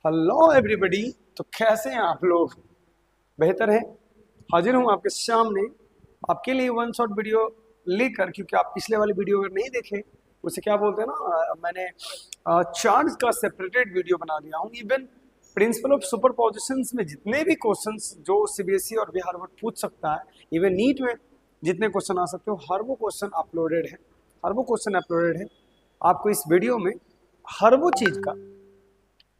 Hello everybody. तो कैसे हैं आप लोग? बेहतर हैं। हाजिर हूं आपके सामने आपके लिए वन शॉट वीडियो लेकर, क्योंकि आप पिछले वाली वीडियो अगर नहीं देखे उसे क्या बोलते हैं ना, मैंने चार्ज का सेपरेटेड वीडियो बना दिया हूं। इवन प्रिंसिपल ऑफ सुपरपोजिशंस में जितने भी क्वेश्चंस जो सीबीएसई और बिहार बोर्ड पूछ सकता है, इवन नीट में जितने क्वेश्चन आ सकते हो, हर वो क्वेश्चन अपलोडेड है। आपको इस वीडियो में हर वो चीज का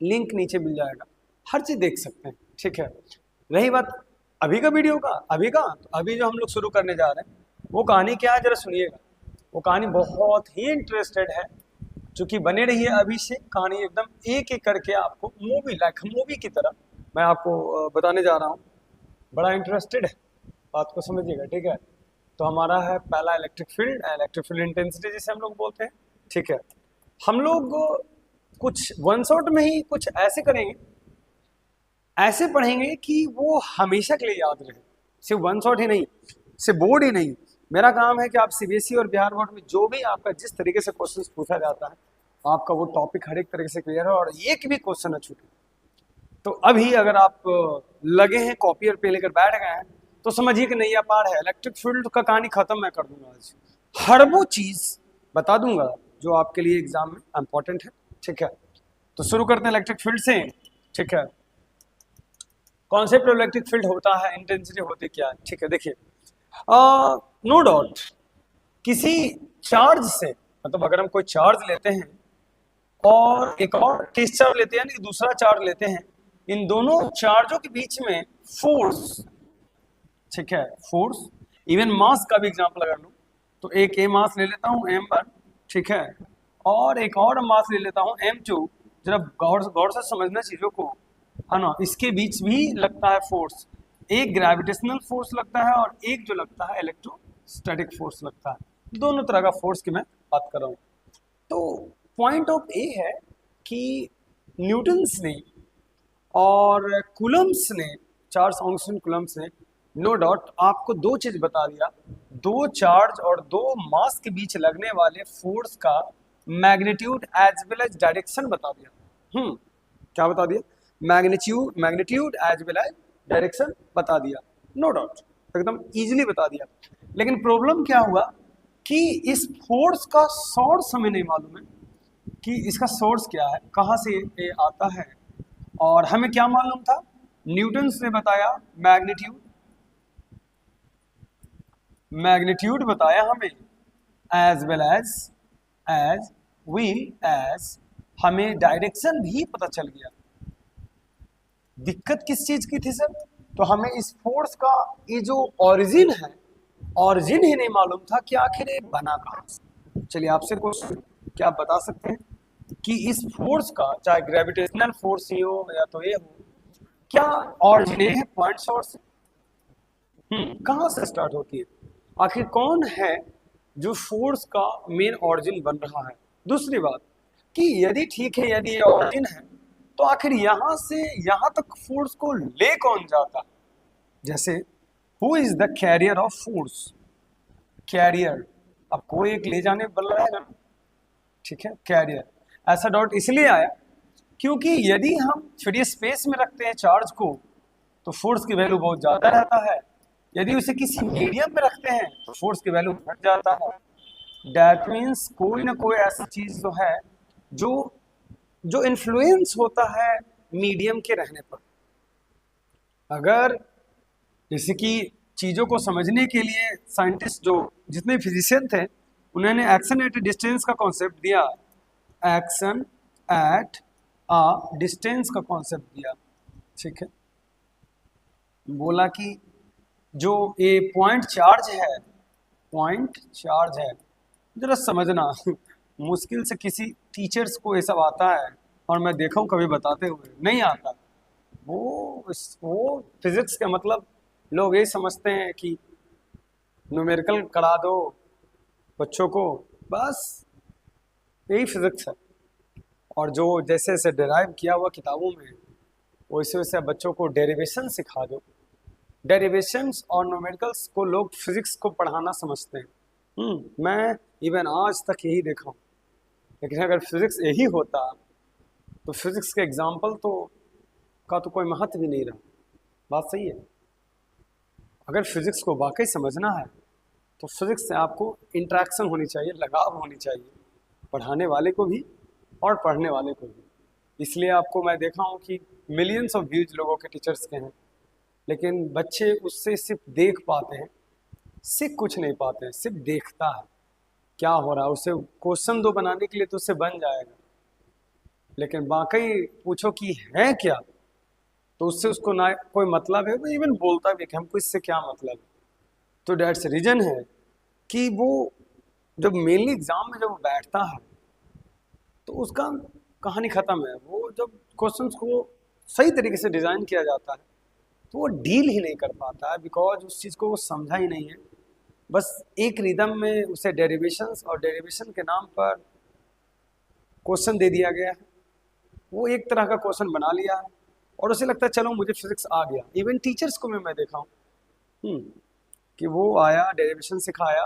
लिंक नीचे मिल जाएगा, हर चीज देख सकते हैं। ठीक है। रही बात अभी का वीडियो का, तो अभी जो हम लोग शुरू करने जा रहे हैं वो कहानी क्या है, जरा सुनिएगा। वो कहानी बहुत ही इंटरेस्टेड है, चूंकि बने रही है अभी से। कहानी एकदम एक एक करके आपको मूवी की तरह मैं आपको बताने जा रहा हूँ। बड़ा इंटरेस्टेड है, बात को समझिएगा। ठीक है। तो हमारा है पहला इलेक्ट्रिक फील्ड इंटेंसिटी जिसे हम लोग बोलते हैं। ठीक है। हम लोग कुछ वन शॉट में ही कुछ ऐसे करेंगे, ऐसे पढ़ेंगे कि वो हमेशा के लिए याद रहे। सिर्फ वन शॉट ही नहीं, सिर्फ बोर्ड ही नहीं। मेरा काम है कि आप सीबीएसई और बिहार बोर्ड में जो भी आपका जिस तरीके से क्वेश्चंस पूछा जाता है, आपका वो टॉपिक हर एक तरीके से क्लियर है और एक भी क्वेश्चन न छूटे। तो अभी अगर आप लगे हैं कॉपी और पेन लेकर बैठ गए हैं तो समझिए कि नैया पार है। इलेक्ट्रिक फील्ड का कहानी खत्म मैं कर दूंगा आज, हर वो चीज बता दूंगा जो आपके लिए एग्जाम में इंपॉर्टेंट है। ठीक है। तो शुरू करते हैं इलेक्ट्रिक फील्ड से। ठीक है। कॉन्सेप्ट ऑफ इलेक्ट्रिक फील्ड होता है, इंटेंसिटी होती क्या है। ठीक है। देखिए, नो डाउट किसी चार्ज से, मतलब अगर हम कोई चार्ज लेते हैं और एक और डिस्चार्ज लेते हैं, दूसरा चार्ज लेते हैं, इन दोनों चार्जों के बीच में फोर्स, ठीक है, फोर्स, इवन मास का भी एग्जांपल अगर लूं तो एक ए मास ले लेता हूं m1, ठीक है, और एक और मास ले लेता हूं m2। जरा गौर से समझना चीजों को, है ना। इसके बीच भी लगता है फोर्स, एक ग्रेविटेशनल फोर्स लगता है और एक जो लगता है इलेक्ट्रोस्टैटिक फोर्स लगता है। दोनों तरह का फोर्स की मैं बात कर रहा हूं। तो पॉइंट ऑफ ए है कि न्यूटन्स ने और कूलम्स ने, चार्ल्स ऑगस्टीन कूलम्स ने, नो डाउट आपको दो चीज बता दिया। दो चार्ज और दो मास के बीच लगने वाले फोर्स का magnitude as well as direction बता दिया। क्या बता दिया? Magnitude as well as direction बता दिया। नो डाउट एकदम इजीली बता दिया। लेकिन प्रॉब्लम क्या हुआ कि इस फोर्स का सोर्स हमें नहीं मालूम है कि इसका सोर्स क्या है, कहाँ से ये आता है। और हमें क्या मालूम था? न्यूटन्स ने बताया मैग्नीट्यूड बताया हमें, एज वेल एज हमें डायरेक्शन भी पता चल गया। दिक्कत किस चीज की थी सर? तो हमें इस फोर्स का ये जो ओरिजिन है, ओरिजिन ही नहीं मालूम था कि आखिर ये बना कहाँ से। चलिए आपसे क्वेश्चन, क्या आप बता सकते हैं कि इस फोर्स का, चाहे ग्रेविटेशनल फोर्स ही हो या तो ये हो, क्या ओरिजिन है पॉइंट सोर्स? कहाँ से स्टार्ट होती है? आखिर कौन है जो फोर्स का मेन ओरिजिन बन रहा है? दूसरी बात कि यदि ठीक है, यदि ये ओरिजिन है, तो आखिर यहां से यहां तक फोर्स को ले कौन जाता? जैसे who is the carrier of force? Carrier, अब कोई एक ले जाने वाला है ना, ठीक है, कैरियर। ऐसा डाउट इसलिए आया क्योंकि यदि हम फ्री स्पेस में रखते हैं चार्ज को तो फोर्स की वैल्यू बहुत ज्यादा रहता है, यदि उसे किसी मीडियम में रखते हैं तो फोर्स की वैल्यू घट जाता है। दैट मीन्स कोई ना कोई ऐसी चीज जो है जो जो इन्फ्लुएंस होता है मीडियम के रहने पर। अगर जैसे कि चीजों को समझने के लिए साइंटिस्ट जो जितने फिजिशियन थे, उन्होंने एक्शन एट डिस्टेंस का कॉन्सेप्ट दिया, एक्शन एट अ डिस्टेंस का कॉन्सेप्ट दिया। ठीक है। बोला कि जो ये पॉइंट चार्ज है, जरा समझना मुश्किल से किसी टीचर्स को ये सब आता है, और मैं देखा हूँ कभी बताते हुए नहीं आता। वो फिजिक्स का मतलब लोग ये समझते हैं कि न्यूमेरिकल करा दो बच्चों को, बस यही फिजिक्स है। और जो जैसे जैसे डिराइव किया हुआ किताबों में, वैसे वैसे बच्चों को डेरिवेशन सिखा दो। डेरिवेशंस और न्यूमेरिकल्स को लोग फिजिक्स को पढ़ाना समझते हैं। मैं इवन आज तक यही देखा हूँ। लेकिन अगर फिजिक्स यही होता तो फिजिक्स के एग्जाम्पल तो का तो कोई महत्व भी नहीं रहा। बात सही है। अगर फिजिक्स को वाकई समझना है तो फिजिक्स से आपको इंटरेक्शन होनी चाहिए, लगाव होनी चाहिए, पढ़ाने वाले को भी और पढ़ने वाले को भी। इसलिए आपको मैं देखा हूँ कि मिलियंस ऑफ व्यूज लोगों के टीचर्स के हैं, लेकिन बच्चे उससे सिर्फ देख पाते हैं, सीख कुछ नहीं पाते हैं, सिर्फ देखता है क्या हो रहा है। उसे क्वेश्चन दो बनाने के लिए तो उससे बन जाएगा, लेकिन वाकई पूछो कि है क्या, तो उससे उसको ना कोई मतलब है, वो इवन बोलता भी कि हमको इससे क्या मतलब है। तो डेट्स रीजन है कि वो जब मेनली एग्जाम में जब वो बैठता है तो उसका कहानी ख़त्म है। वो जब क्वेश्चंस को सही तरीके से डिज़ाइन किया जाता है तो वो डील ही नहीं कर पाता है, बिकॉज उस चीज़ को वो समझा ही नहीं है। बस एक रिदम में उसे डेरिवेशंस और डेरिवेशन के नाम पर क्वेश्चन दे दिया गया है, वो एक तरह का क्वेश्चन बना लिया है और उसे लगता है चलो मुझे फिजिक्स आ गया। इवन टीचर्स को मैं देखा हूँ कि वो आया, डेरिवेशन सिखाया,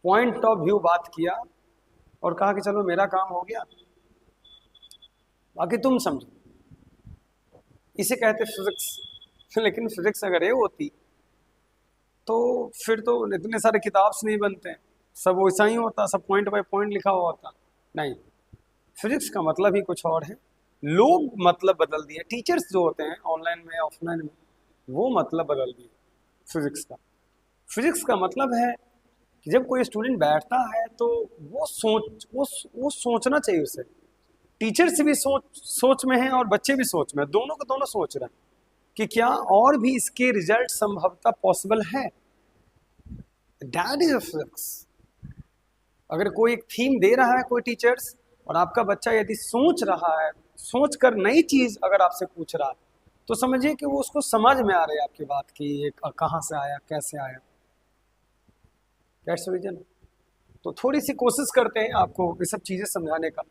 पॉइंट ऑफ व्यू बात किया और कहा कि चलो मेरा काम हो गया, बाकी तुम समझो। इसे कहते फिजिक्स। लेकिन फिजिक्स अगर ये होती तो फिर तो इतने सारे किताब्स नहीं बनते, सब वैसा ही होता, सब पॉइंट बाय पॉइंट लिखा हुआ होता। नहीं, फिजिक्स का मतलब ही कुछ और है। लोग मतलब बदल दिए, टीचर्स जो होते हैं ऑनलाइन में ऑफलाइन में, वो मतलब बदल दिए फिजिक्स का। फिजिक्स का मतलब है कि जब कोई स्टूडेंट बैठता है तो वो सोचना चाहिए उसे। टीचर्स भी सोच में हैं और बच्चे भी सोच में, दोनों को दोनों सोच रहे हैं कि क्या और भी इसके रिजल्ट संभवतः पॉसिबल है। That is physics. अगर कोई एक थीम दे रहा है कोई टीचर्स और आपका बच्चा यदि सोच रहा है, सोच कर नई चीज अगर आपसे पूछ रहा है, तो समझिए कि वो उसको समझ में आ रही है आपकी बात की ये कहाँ से आया, कैसे आया। That's reason. तो थोड़ी सी कोशिश करते हैं आपको ये सब चीजें समझाने का।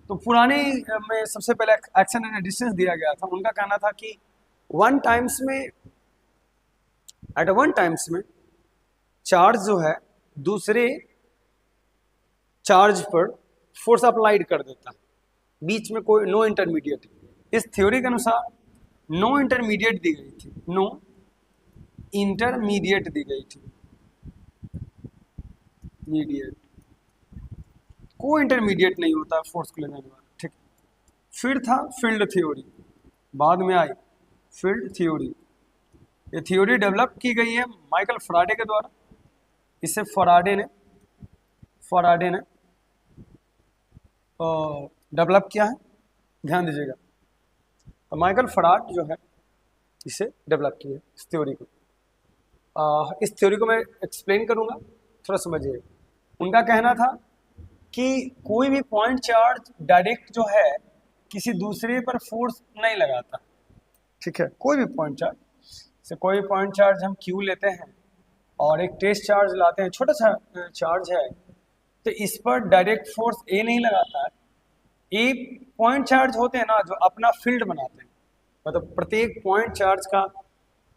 तो पुराने में सबसे पहले एक्शन एंड एडिशंस दिया गया था। उनका कहना था कि एट वन टाइम्स में चार्ज जो है दूसरे चार्ज पर फोर्स अप्लाइड कर देता है, बीच में कोई नो इंटरमीडिएट। इस थ्योरी के अनुसार नो इंटरमीडिएट दी गई थी, नो इंटरमीडिएट दी गई थी, मीडिएट, कोई इंटरमीडिएट नहीं होता फोर्स को ले जाने वाला। ठीक। फिर था फील्ड थ्योरी, बाद में आई फील्ड थ्योरी। ये थ्योरी डेवलप की गई है माइकल फराडे के द्वारा। इसे फराडे ने डेवलप किया है, ध्यान दीजिएगा। तो माइकल फराड जो है इसे डेवलप किया है इस थ्योरी को। इस थ्योरी को मैं एक्सप्लेन करूंगा, थोड़ा समझिए। उनका कहना था कि कोई भी पॉइंट चार्ज डायरेक्ट जो है किसी दूसरे पर फोर्स नहीं लगाता। ठीक है, कोई भी पॉइंट चार्ज से, कोई पॉइंट चार्ज हम क्यू लेते हैं और एक टेस्ट चार्ज लाते हैं, छोटा सा चार्ज है, तो इस पर डायरेक्ट फोर्स ए नहीं लगाता है। ए पॉइंट चार्ज होते हैं ना जो अपना फील्ड बनाते हैं, मतलब प्रत्येक पॉइंट चार्ज का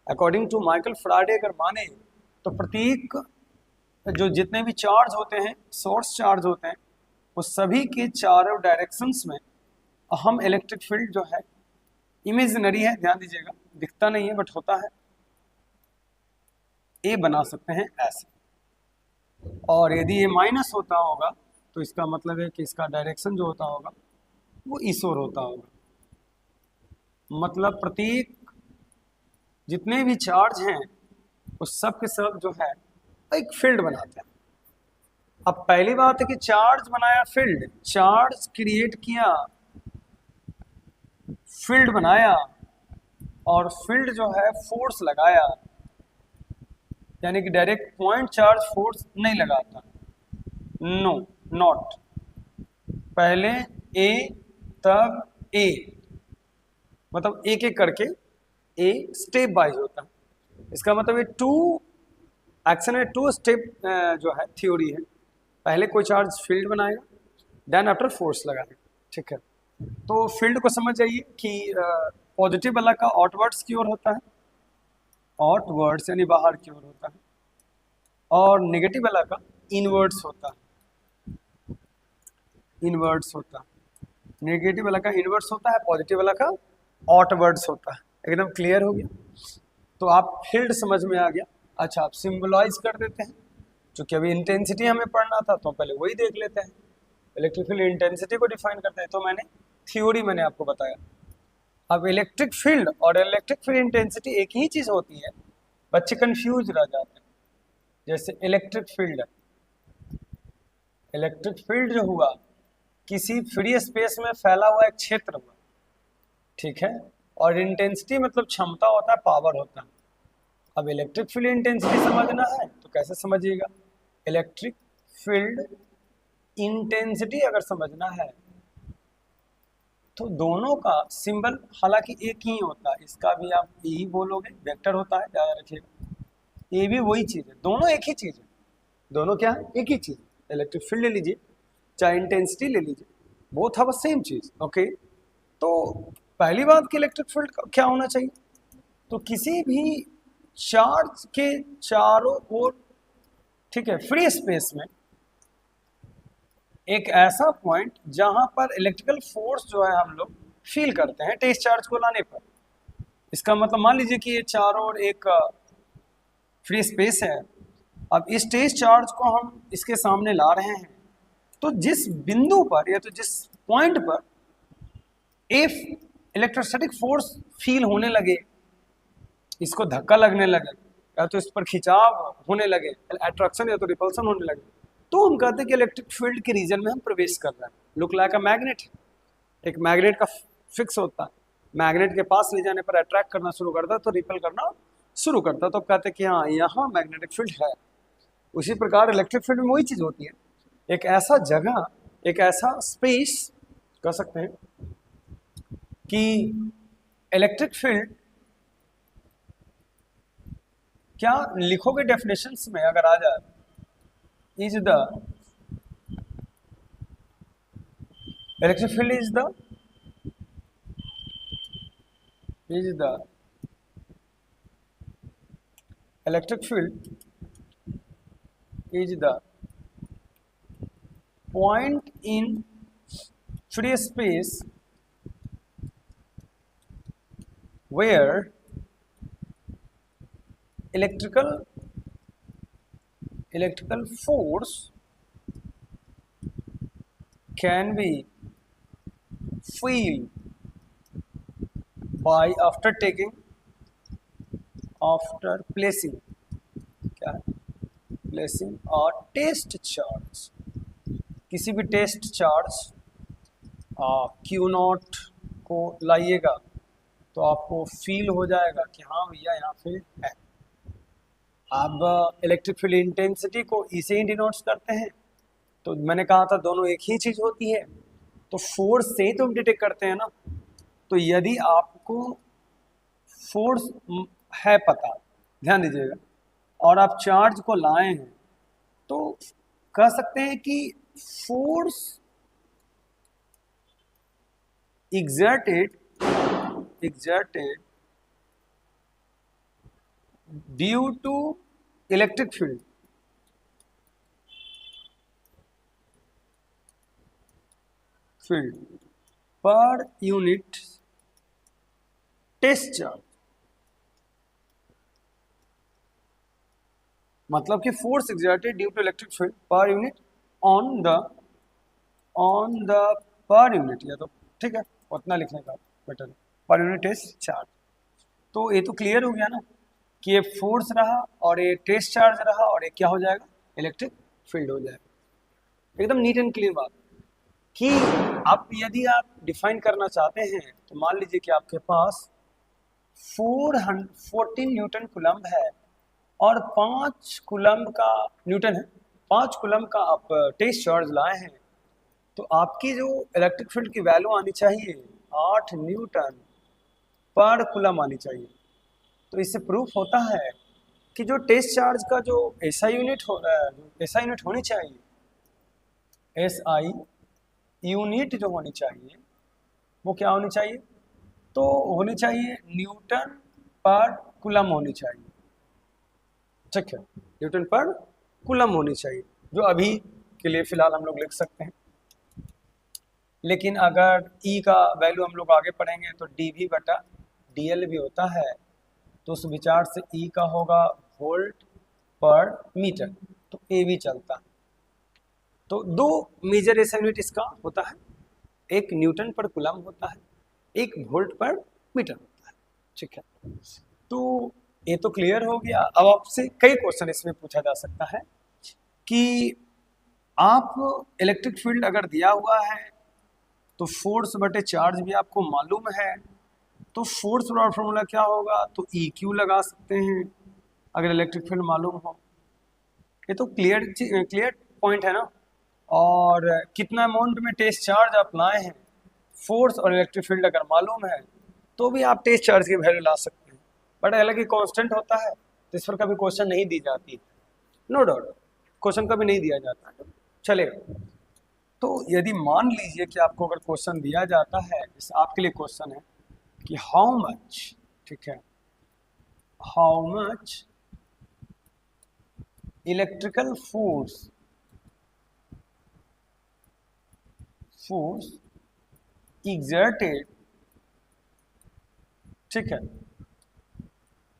अकॉर्डिंग टू माइकल फराडे अगर माने तो प्रत्येक जो जितने भी चार्ज होते हैं, सोर्स चार्ज होते हैं, वो सभी के चारों डायरेक्शंस में हम इलेक्ट्रिक फील्ड जो है, इमेजिनरी है, ध्यान दीजिएगा, दिखता नहीं है बट होता है, ए बना सकते हैं ऐसे। और यदि ये माइनस होता होगा तो इसका मतलब है कि इसका डायरेक्शन जो होता होगा वो इस ओर होता होगा। मतलब प्रत्येक जितने भी चार्ज हैं वो सब के सब जो है एक फील्ड बनाते हैं। अब पहली बात है कि चार्ज बनाया, फील्ड, चार्ज क्रिएट किया, फील्ड बनाया, और फील्ड जो है फोर्स लगाया, यानी कि डायरेक्ट पॉइंट चार्ज फोर्स नहीं लगाता। No, not. पहले ए तब ए, मतलब एक एक करके ए स्टेप वाइज होता है। इसका मतलब ये टू एक्शन है, टू स्टेप जो है थ्योरी है। पहले कोई चार्ज फील्ड बनाएगा, देन आफ्टर फोर्स लगाएगा। ठीक है, तो फील्ड को समझ जाइए कि पॉजिटिव वाला का आउटवर्ड्स की ओर होता है, आउटवर्ड्स यानी बाहर की ओर होता है, और नेगेटिव वाला का इनवर्ड्स होता है, इनवर्ड्स होता है। नेगेटिव वाला का इनवर्ड्स होता है, पॉजिटिव वाला का आउटवर्ड्स होता है। एकदम क्लियर हो गया? तो आप फील्ड समझ में आ गया। अच्छा, आप सिंबलाइज कर देते हैं, क्योंकि अभी इंटेंसिटी हमें पढ़ना था तो पहले वही देख लेते हैं। इलेक्ट्रिक फील्ड इंटेंसिटी को डिफाइन करते हैं, तो मैंने थ्योरी मैंने आपको बताया। अब इलेक्ट्रिक फील्ड और इलेक्ट्रिक फील्ड इंटेंसिटी एक ही चीज होती है, बच्चे कंफ्यूज रह जाते हैं। जैसे इलेक्ट्रिक फील्ड, इलेक्ट्रिक फील्ड जो हुआ किसी फ्री स्पेस में फैला हुआ एक क्षेत्र हुआ, ठीक है, और इंटेंसिटी मतलब क्षमता होता है, पावर होता है। अब इलेक्ट्रिक फील्ड इंटेंसिटी समझना है तो कैसे समझिएगा, इलेक्ट्रिक फील्ड इंटेंसिटी अगर समझना है तो दोनों का सिंबल हालांकि एक ही होता है, इसका भी आप यही बोलोगे, वेक्टर होता है, याद रखिएगा। ये भी वही चीज है, दोनों एक ही चीज है, दोनों क्या है, एक ही चीज। इलेक्ट्रिक फील्ड ले लीजिए चाहे इंटेंसिटी ले लीजिए, बोथ हैव सेम चीज। ओके, तो पहली बात कि इलेक्ट्रिक फील्ड क्या होना चाहिए, तो किसी भी चार्ज के चारों ओर, ठीक है, फ्री स्पेस में एक ऐसा पॉइंट जहां पर इलेक्ट्रिकल फोर्स जो है हम लोग फील करते हैं टेस्ट चार्ज को लाने पर। इसका मतलब मान लीजिए कि ये चारों ओर एक फ्री स्पेस है, अब इस टेस्ट चार्ज को हम इसके सामने ला रहे हैं, तो जिस बिंदु पर या तो जिस पॉइंट पर इफ इलेक्ट्रोस्टैटिक फोर्स फील होने लगे, इसको धक्का लगने लगे या तो इस पर खिंचाव होने लगे, अट्रैक्शन या तो रिपल्सन होने लगे, तो हम कहते हैं कि इलेक्ट्रिक फील्ड के रीजन में हम प्रवेश कर रहे हैं। लुक लाइक अ मैग्नेट, एक मैग्नेट का फिक्स होता है, मैग्नेट के पास ले जाने पर अट्रैक्ट करना शुरू करता है तो रिपेल करना शुरू करता है, तो कहते हैं कि हाँ यहाँ मैग्नेटिक फील्ड है। उसी प्रकार इलेक्ट्रिक फील्ड में वही चीज होती है, एक ऐसा जगह, एक ऐसा स्पेस कह सकते हैं कि इलेक्ट्रिक फील्ड, क्या लिखोगे डेफिनेशंस में अगर आ जाए, is the electric field is the electric field is the point in free space where electrical force can be feel by after placing क्या placing a test charge, किसी भी टेस्ट चार्ज Q0 को लाइएगा तो आपको फील हो जाएगा कि हाँ भैया यहाँ फील्ड है। अब इलेक्ट्रिक फील्ड इंटेंसिटी को इसे ही डिनोट्स करते हैं, तो मैंने कहा था दोनों एक ही चीज होती है, तो फोर्स से ही तो हम डिटेक्ट करते हैं ना। तो यदि आपको फोर्स है पता, ध्यान दीजिएगा, और आप चार्ज को लाए हैं, तो कह सकते हैं कि force exerted due to electric field per unit test charge, मतलब कि force exerted due to electric field per unit on the per unit, या तो ठीक है उतना लिखने का better, per unit test charge. तो ये तो क्लियर हो गया ना कि ये फोर्स रहा और ये टेस्ट चार्ज रहा और ये क्या हो जाएगा, इलेक्ट्रिक फील्ड हो जाएगा। एकदम नीट एंड क्लियर बात कि आप यदि आप डिफाइन करना चाहते हैं तो मान लीजिए कि आपके पास 14 न्यूटन कूलम्ब है और 5 कूलम्ब का न्यूटन है, 5 कूलम्ब का आप टेस्ट चार्ज लाए हैं, तो आपकी जो इलेक्ट्रिक फील्ड की वैल्यू आनी चाहिए 8 न्यूटन पर कूलम आनी चाहिए। तो इससे प्रूफ होता है कि जो टेस्ट चार्ज का जो एसआई यूनिट होनी चाहिए, एसआई यूनिट जो होनी चाहिए वो क्या होनी चाहिए, तो होनी चाहिए न्यूटन पर कूलम होनी चाहिए, ठीक है, न्यूटन पर कूलम होनी चाहिए, जो अभी के लिए फिलहाल हम लोग लिख सकते हैं। लेकिन अगर ई का वैल्यू हम लोग आगे पढ़ेंगे तो डी वी बटा डी एल भी होता है, तो उस विचार से ई का होगा वोल्ट पर मीटर, तो ए भी चलता है। तो दो मेजर एसआई यूनिट इसका होता है, एक न्यूटन पर कूलम होता है, एक वोल्ट पर मीटर होता है। ठीक है, तो ये तो क्लियर हो गया। अब आपसे कई क्वेश्चन इसमें पूछा जा सकता है कि आप इलेक्ट्रिक फील्ड अगर दिया हुआ है तो फोर्स बटे चार्ज भी आपको मालूम है, तो फोर्स बराबर फॉर्मूला क्या होगा, तो ई क्यू लगा सकते हैं अगर इलेक्ट्रिक फील्ड मालूम हो। ये तो क्लियर पॉइंट है ना। और कितना अमाउंट में टेस्ट चार्ज आप लाए हैं, फोर्स और इलेक्ट्रिक फील्ड अगर मालूम है तो भी आप टेस्ट चार्ज की वैल्यू ला सकते हैं। बट हालांकि कांस्टेंट होता है तो इस पर कभी क्वेश्चन नहीं दी जाती, नो डाउट क्वेश्चन कभी नहीं दिया जाता, चलेगा। तो यदि मान लीजिए कि आपको अगर क्वेश्चन दिया जाता है, जैसे आपके लिए क्वेश्चन है कि हाउ मच, ठीक है, how much electrical force exerted, ठीक है,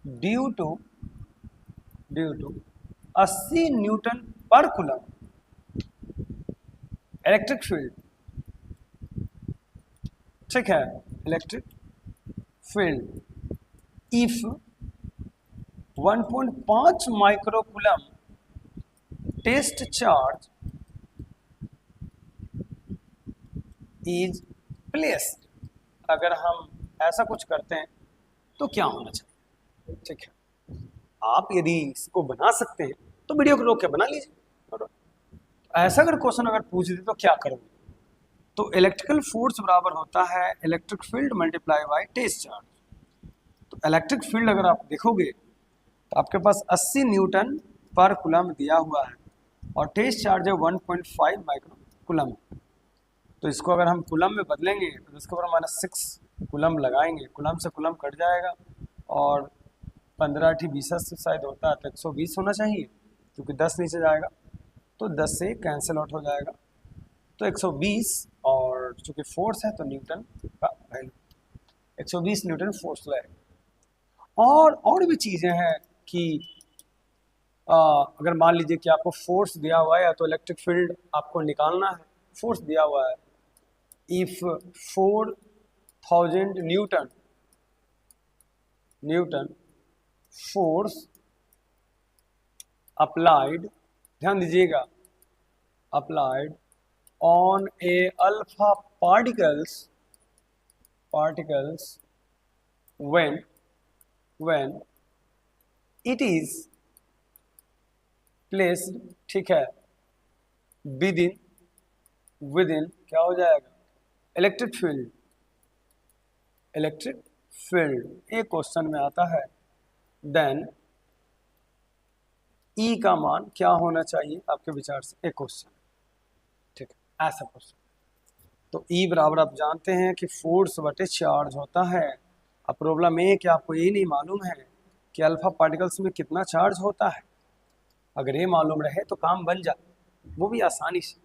due to 80 newton per coulomb electric field, ठीक है, electric field if 1.5 micro coulomb test charge is placed. अगर हम ऐसा कुछ करते हैं तो क्या होना चाहिए, ठीक है। आप यदि इसको बना सकते हैं तो वीडियो को रोक के बना लीजिए। ऐसा अगर क्वेश्चन अगर पूछ दे तो क्या करोगे, तो इलेक्ट्रिकल फोर्स बराबर होता है electric field multiply by test charge. तो इलेक्ट्रिक फील्ड अगर आप देखोगे तो आपके पास 80 न्यूटन पर कूलम दिया हुआ है और टेस्ट चार्ज है 1.5 माइक्रो कूलम। तो इसको अगर हम कूलम में बदलेंगे तो इसके ऊपर -6 कूलम लगाएंगे, कूलम से कूलम कट जाएगा और 15×20 से शायद होता है तो 120 होना चाहिए, क्योंकि 10 नीचे जाएगा तो 10 से कैंसिल आउट हो जाएगा, तो 120। और चूंकि फोर्स है तो न्यूटन का वैल्यू 120 न्यूटन फोर्स लगेगा। और भी चीज़ें हैं कि अगर मान लीजिए कि आपको फोर्स दिया हुआ है तो इलेक्ट्रिक फील्ड आपको निकालना है, फोर्स दिया हुआ है इफ 4000 न्यूटन फोर्स अप्लाइड, ध्यान दीजिएगा, applied on A alpha particles when it is placed, ठीक है, within क्या हो जाएगा, इलेक्ट्रिक फील्ड एक क्वेश्चन में आता है, देन ई का मान क्या होना चाहिए आपके विचार से, एक क्वेश्चन, ठीक है, ऐसा क्वेश्चन। तो ई बराबर आप जानते हैं कि फोर्स बटे चार्ज होता है। अब प्रॉब्लम ये है कि आपको ये नहीं मालूम है कि अल्फा पार्टिकल्स में कितना चार्ज होता है। अगर ये मालूम रहे तो काम बन जाए, वो भी आसानी से,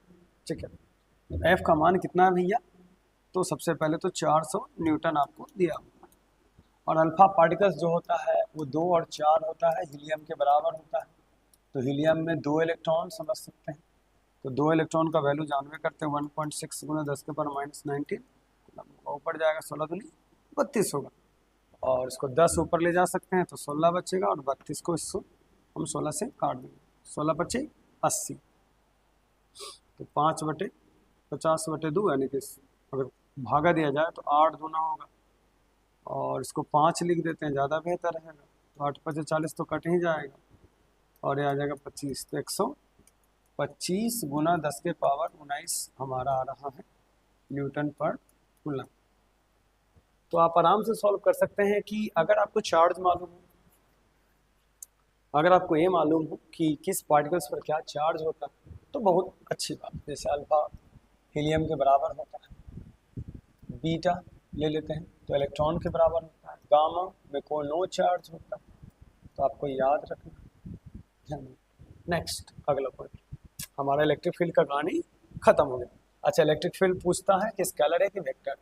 ठीक है। तो एफ का मान कितना है भैया, तो सबसे पहले तो 400 न्यूटन आपको दिया हुआ है, और अल्फा पार्टिकल्स जो होता है वो 2 और 4 होता है, हीलियम के बराबर होता है। तो हीलियम में 2 इलेक्ट्रॉन समझ सकते हैं, तो 2 इलेक्ट्रॉन का वैल्यू जानवे करते हैं 1.6 गुना 10 के पावर -19, ऊपर जाएगा 16 दूनी 32 होगा, और इसको 10 ऊपर ले जा सकते हैं तो 16 बचेगा, और 32 को इसको हम 16 से काट देंगे, 16 बचे 80, तो 5/50/2 यानी कि अगर भागा दिया जाए तो 8 दूना होगा, और इसको 5 लिख देते हैं, ज़्यादा बेहतर रहेगा, तो 8×5 = 40 तो कट ही जाएगा, और ये आ जाएगा 25, तो 125 गुना 10 के पावर 19 हमारा आ रहा है न्यूटन पर कूलम। तो आप आराम से सॉल्व कर सकते हैं कि अगर आपको चार्ज मालूम हो, अगर आपको ये मालूम हो कि किस पार्टिकल्स पर क्या चार्ज होता है तो बहुत अच्छी बात। जैसे अल्फा हीलियम के बराबर होता है, बीटा ले लेते हैं तो इलेक्ट्रॉन के बराबर होता है, गामा में कोई नो चार्ज होता है, तो आपको याद रखना। नेक्स्ट अगला पॉइंट, हमारा इलेक्ट्रिक फील्ड का कहानी खत्म हो गया। अच्छा, इलेक्ट्रिक फील्ड पूछता है कि स्केलर है कि वेक्टर।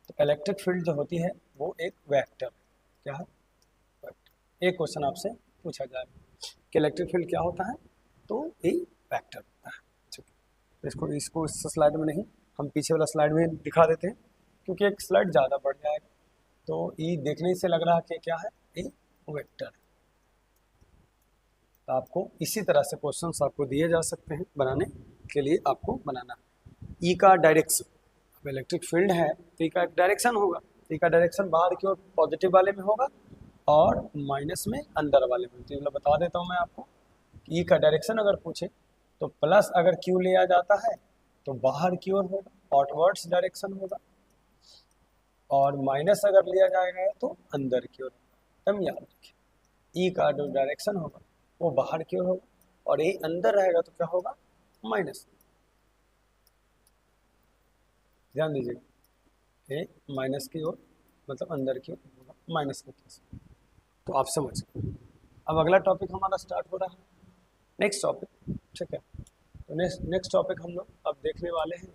तो इलेक्ट्रिक फील्ड जो होती है वो एक वेक्टर, क्या है, वेक्टर। एक क्वेश्चन आपसे पूछा जाएगा कि इलेक्ट्रिक फील्ड क्या होता है, तो ये वेक्टर होता है। ठीक है, इसको इसको इस स्लाइड में नहीं, हम पीछे वाला स्लाइड में दिखा देते हैं, क्योंकि एक स्लाइड ज़्यादा बढ़ जाएगा। तो ये देखने से लग रहा है कि क्या है, ये वेक्टर है। तो आपको इसी तरह से क्वेश्चंस आपको दिए जा सकते हैं, बनाने के लिए आपको बनाना ई का डायरेक्शन। अब इलेक्ट्रिक फील्ड है तो ई का डायरेक्शन होगा, ई का डायरेक्शन बाहर की ओर पॉजिटिव वाले में होगा और माइनस में अंदर वाले में। तो ये बता देता हूँ मैं आपको कि ई का डायरेक्शन अगर पूछे तो प्लस अगर क्यू लिया जाता है तो बाहर की ओर होगा, आउटवर्ड्स डायरेक्शन होगा, और माइनस अगर लिया जाएगा तो अंदर की ओर। तब याद रखें ई का जो डायरेक्शन होगा वो बाहर की ओर होगा, और ये अंदर रहेगा तो क्या होगा, माइनस। ध्यान दीजिएगा, ये माइनस की ओर मतलब अंदर की ओर होगा, माइनस के केस। तो आप समझ गए। अब अगला टॉपिक हमारा स्टार्ट हो रहा है, नेक्स्ट टॉपिक। ठीक है, तो नेक्स्ट टॉपिक हम लोग अब देखने वाले हैं।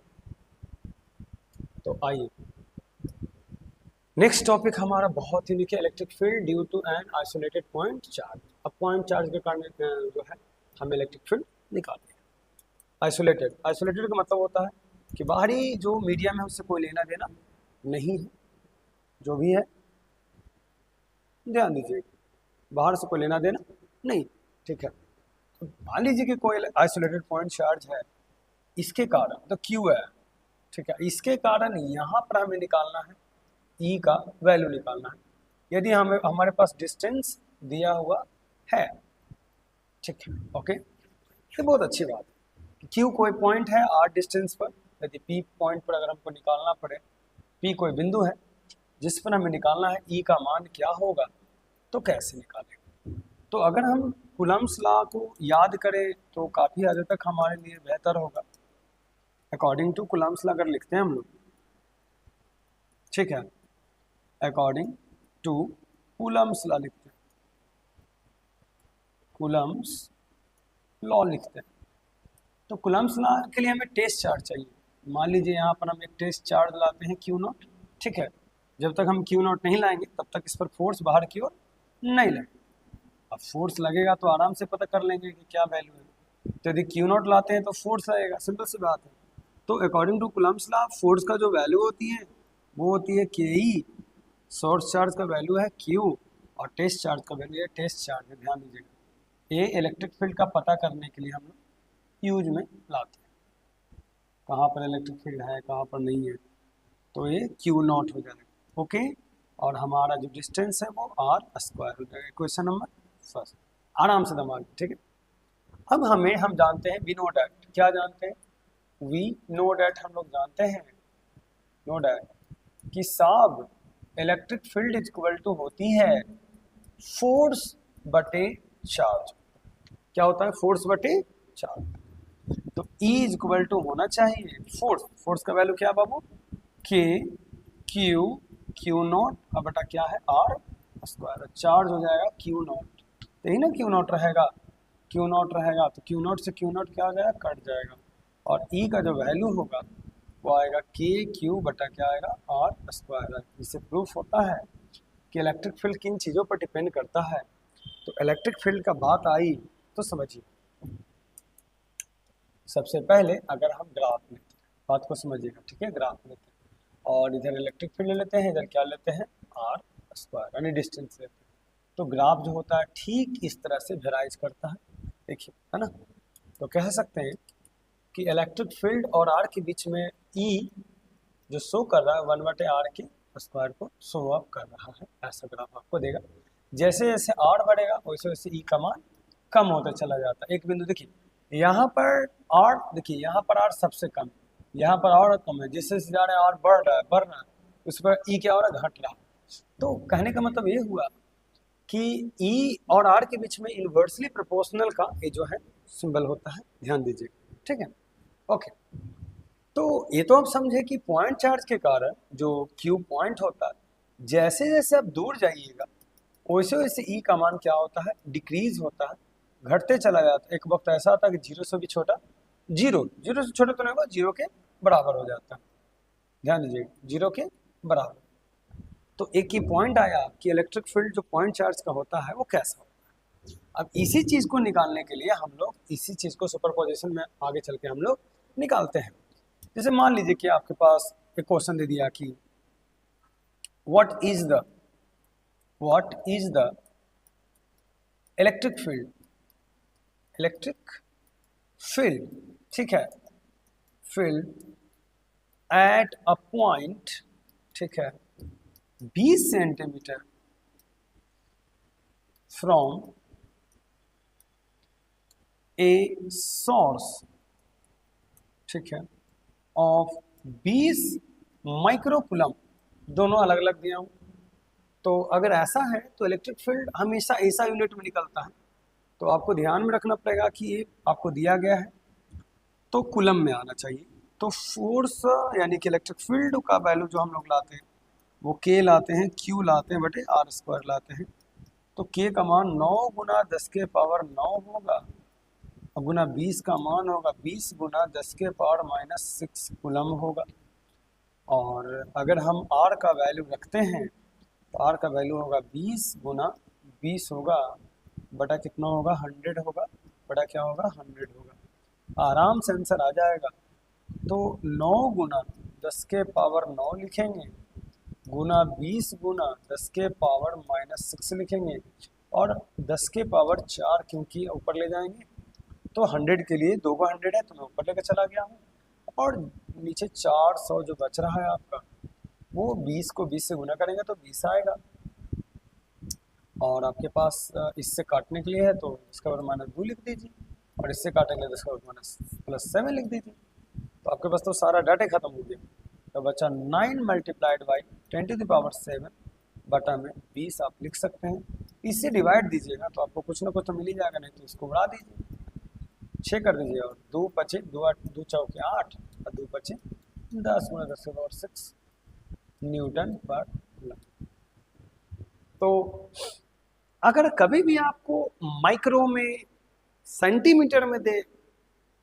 तो आइए, नेक्स्ट टॉपिक हमारा बहुत ही देखिए, electric field due to an isolated point charge. अब पॉइंट चार्ज के कारण जो है हम इलेक्ट्रिक फील्ड निकालते हैं। आइसोलेटेड, आइसोलेटेड का मतलब होता है कि बाहरी जो मीडियम है उससे कोई लेना देना नहीं है, जो भी है ध्यान दीजिए, बाहर से कोई लेना देना नहीं। ठीक है, तो मान लीजिए कि कोई आइसोलेटेड पॉइंट चार्ज है, इसके कारण तो क्यू है। ठीक है, इसके कारण यहाँ पर हमें निकालना है ई का वैल्यू निकालना है, यदि हमें हमारे पास डिस्टेंस दिया हुआ है। ठीक है, ओके, ये बहुत अच्छी बात है। क्यू कोई पॉइंट है आर डिस्टेंस पर, यदि पी पॉइंट पर अगर हमको निकालना पड़े, पी कोई बिंदु है जिस पर हमें निकालना है ई का मान क्या होगा, तो कैसे निकालेंगे। तो अगर हम कूलम्ब्स लॉ को याद करें तो काफ़ी हद तक हमारे लिए बेहतर होगा। अकॉर्डिंग टू कूलम्ब्स लॉ अगर लिखते हैं हम लोग, ठीक है, अकॉर्डिंग टू कूलम्ब्स लॉ लिखते हैं, कूलम्ब्स लॉ लिखते हैं। तो कूलम्ब्स लॉ के लिए हमें टेस्ट चार्ज चाहिए। मान लीजिए यहाँ पर हम एक टेस्ट चार्ज लाते हैं क्यू नॉट। ठीक है, जब तक हम क्यू नॉट नहीं लाएंगे तब तक इस पर फोर्स बाहर की ओर नहीं लगेगा। अब फोर्स लगेगा तो आराम से पता कर लेंगे कि क्या वैल्यू है। तो यदि क्यू नॉट लाते हैं तो फोर्स लगेगा, सिंपल सी बात है। तो according to Coulomb's law force का जो वैल्यू होती है वो होती है के ई, सोर्स चार्ज का वैल्यू है क्यू, और टेस्ट चार्ज का वैल्यू है टेस्ट चार्ज है। ध्यान दीजिएगा, ये इलेक्ट्रिक फील्ड का पता करने के लिए हम लोग यूज में लाते हैं, कहाँ पर इलेक्ट्रिक फील्ड है कहाँ पर नहीं है। तो ये क्यू नॉट हो जाएगा, ओके, और हमारा जो डिस्टेंस है वो आर स्क्वायर हो जाएगा। क्वेश्चन नंबर फर्स्ट, आराम से दबा, ठीक है। अब हम जानते हैं वी नो डैट, क्या जानते हैं, वी नो डैट हम लोग जानते हैं, नो डैट कि साब इलेक्ट्रिक फील्ड इक्वल टू होती है फोर्स बटे चार्ज। क्या होता है, फोर्स बटे चार्ज। तो E इज इक्वल टू होना चाहिए फोर्स, फोर्स का वैल्यू क्या बाबू, के क्यू, क्यू नॉट और बटा क्या है आर स्क्वायर, चार्ज हो जाएगा क्यू नॉट। तो यही ना क्यू नॉट रहेगा, क्यू नॉट रहेगा तो क्यू नॉट से क्यू नॉट क्या हो जाएगा, कट जाएगा, और E का जो वैल्यू होगा वो आएगा के क्यू बटा क्या आएगा आर स्क्वायर। इससे प्रूफ होता है कि इलेक्ट्रिक फील्ड किन चीज़ों पर डिपेंड करता है। तो इलेक्ट्रिक फील्ड का बात आई तो समझिए, सबसे पहले अगर हम ग्राफ लेते हैं, बात को समझिएगा, ठीक है, ग्राफ लेते हैं और इधर इलेक्ट्रिक फील्ड लेते हैं, इधर क्या लेते हैं आर स्क्वायर यानी डिस्टेंस लेते हैं। तो ग्राफ जो होता है ठीक इस तरह से वेराइज करता है, देखिए, है ना। तो कह सकते हैं कि इलेक्ट्रिक फील्ड और आर के बीच में ई जो शो कर रहा है 1/r के स्क्वायर को शो अप कर रहा है, ऐसा ग्राफ आपको देगा। जैसे जैसे आर बढ़ेगा वैसे वैसे ई का मान कम होता चला जाता है। एक बिंदु देखिए, यहाँ पर आर, देखिए यहाँ पर आर सबसे कम, यहाँ पर आर कम है, जिससे जा रहे आर बढ़ रहा है, उस पर ई क्या हो रहा है, घट रहा है। तो कहने का मतलब ये हुआ कि ई और आर के बीच में इन्वर्सली प्रोपोर्शनल का ये जो है सिंबल होता है, ध्यान दीजिए, ठीक है, ओके। तो ये तो आप समझे कि पॉइंट चार्ज के कारण जो क्यू पॉइंट होता है, जैसे जैसे आप दूर जाइएगा वैसे वैसे ई का मान क्या होता है, डिक्रीज होता है, घटते चला जाता है। एक वक्त ऐसा आता है कि 0 से भी छोटा जीरो, जीरो से छोटे तो नहीं होगा, जीरो के बराबर हो जाता है, ध्यान दीजिए, जीरो के बराबर। तो एक ही पॉइंट आया कि इलेक्ट्रिक फील्ड जो पॉइंट चार्ज का होता है वो कैसा होता है। अब इसी चीज को निकालने के लिए हम लोग इसी चीज को सुपरपोजिशन में आगे चल के हम लोग निकालते हैं। जैसे मान लीजिए कि आपके पास एक क्वेश्चन दे दिया कि what is the electric field, ठीक है, फील्ड एट अ पॉइंट, ठीक है, 20 सेंटीमीटर फ्रॉम ए सोर्स, ठीक है, ऑफ 20 माइक्रोकूलम, दोनों अलग अलग दिया हूं। तो अगर ऐसा है तो इलेक्ट्रिक फील्ड हमेशा ऐसा यूनिट में निकलता है, तो आपको ध्यान में रखना पड़ेगा कि ये आपको दिया गया है तो कूलम में आना चाहिए। तो फोर्स यानी कि इलेक्ट्रिक फील्ड का वैल्यू जो हम लोग लाते हैं वो के लाते हैं, क्यू लाते हैं बटे आर स्क्वायर लाते हैं। तो के का मान 9 गुना 10 के पावर 9 होगा, और गुना 20 का मान होगा 20 गुना 10 के पावर -6 कूलम होगा। और अगर हम आर का वैल्यू रखते हैं तो आर का वैल्यू होगा 20 गुना 20 होगा बटा कितना होगा 100 होगा, बटा क्या होगा 100 होगा, आराम से आंसर आ जाएगा। तो 9 गुना 10 के पावर 9 लिखेंगे, गुना 20 गुना 10 के पावर -6 लिखेंगे, और 10 के पावर 4 क्योंकि ऊपर ले जाएंगे तो 100 के लिए 2 का 100 है तो मैं ऊपर लेकर चला गया हूँ, और नीचे 400 जो बच रहा है आपका वो 20 को 20 से गुना करेंगे तो 20 आएगा। और आपके पास इससे काटने के लिए है तो इसका बराबर -2 लिख दीजिए, और इससे काटेंगे तो इसका बराबर +7 लिख दीजिए। तो आपके पास तो सारा डाटा खत्म हो गया, तो बचा 9 मल्टीप्लाइड बाई 10⁻7 बटा में 20 आप लिख सकते हैं। इससे डिवाइड दीजिएगा तो आपको कुछ ना कुछ तो मिल ही जाएगा, नहीं तो इसको बढ़ा दीजिए, 6 कर दीजिए, और 2 बचे 2 चौके 8 और 2 बचे 10 गुना 10 के पावर 6 न्यूटन पर कूलम। तो अगर कभी भी आपको माइक्रो में सेंटीमीटर में दे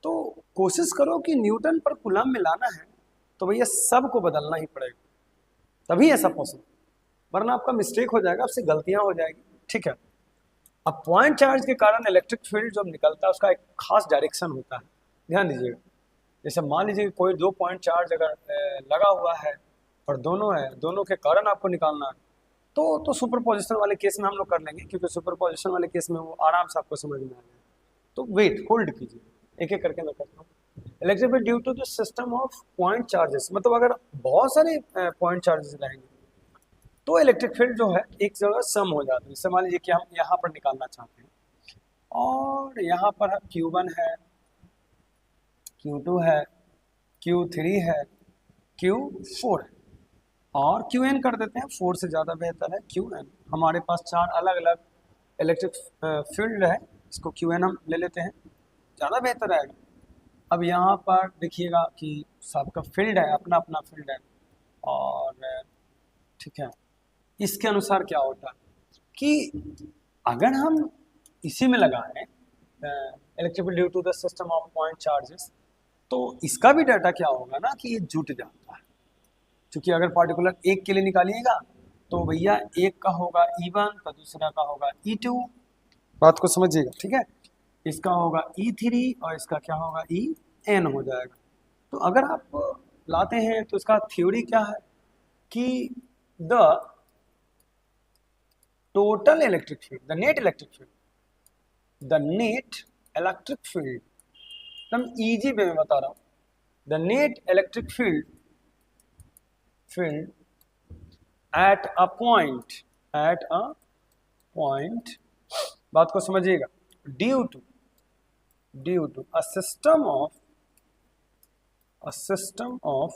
तो कोशिश करो कि न्यूटन पर कूलम में लाना है तो भैया सबको बदलना ही पड़ेगा, तभी ऐसा पॉसिबल, वरना आपका मिस्टेक हो जाएगा, आपसे गलतियां हो जाएगी, ठीक है। अब पॉइंट चार्ज के कारण इलेक्ट्रिक फील्ड जब निकलता है उसका एक खास डायरेक्शन होता है, ध्यान दीजिएगा। जैसे मान लीजिए कोई 2 पॉइंट चार्ज अगर लगा हुआ है और दोनों है, दोनों के कारण आपको निकालना है तो सुपरपोजिशन वाले केस में हम लोग कर लेंगे, क्योंकि सुपरपोजिशन वाले केस में वो आराम से आपको समझ में आ जाएगा। तो वेट होल्ड कीजिए, एक एक करके मैं करता हूँ। Electric field due to the system of point charges, मतलब अगर बहुत सारे पॉइंट चार्जेस रहेंगे तो इलेक्ट्रिक फील्ड जो है एक जगह सम हो जाती है। जैसे मान लीजिए कि हम यहाँ पर निकालना चाहते हैं और यहाँ पर Q1 है, Q2 है, Q3 है, Q4 है, और Qn कर देते हैं, 4 से ज़्यादा बेहतर है Qn। हमारे पास 4 अलग अलग इलेक्ट्रिक फील्ड है, इसको Qn हम ले लेते हैं, ज़्यादा बेहतर रहेगा। अब यहाँ पर देखिएगा कि सबका फील्ड है, अपना अपना फील्ड है, और ठीक है, इसके अनुसार क्या होता है कि अगर हम इसी में लगाएं electric field due to the system of point charges, तो इसका भी डाटा क्या होगा ना कि ये जुट जाता है, क्योंकि अगर पार्टिकुलर एक के लिए निकालिएगा तो भैया एक का होगा E1 तो दूसरा का होगा E2, बात को समझिएगा, ठीक है, इसका होगा E3 और इसका क्या होगा En हो जाएगा। तो अगर आप लाते हैं तो इसका थ्योरी क्या है कि the total electric field, the net electric field एकदम इजी वे में बता रहा हूं, the net electric field at a point, बात को समझिएगा, due to a system of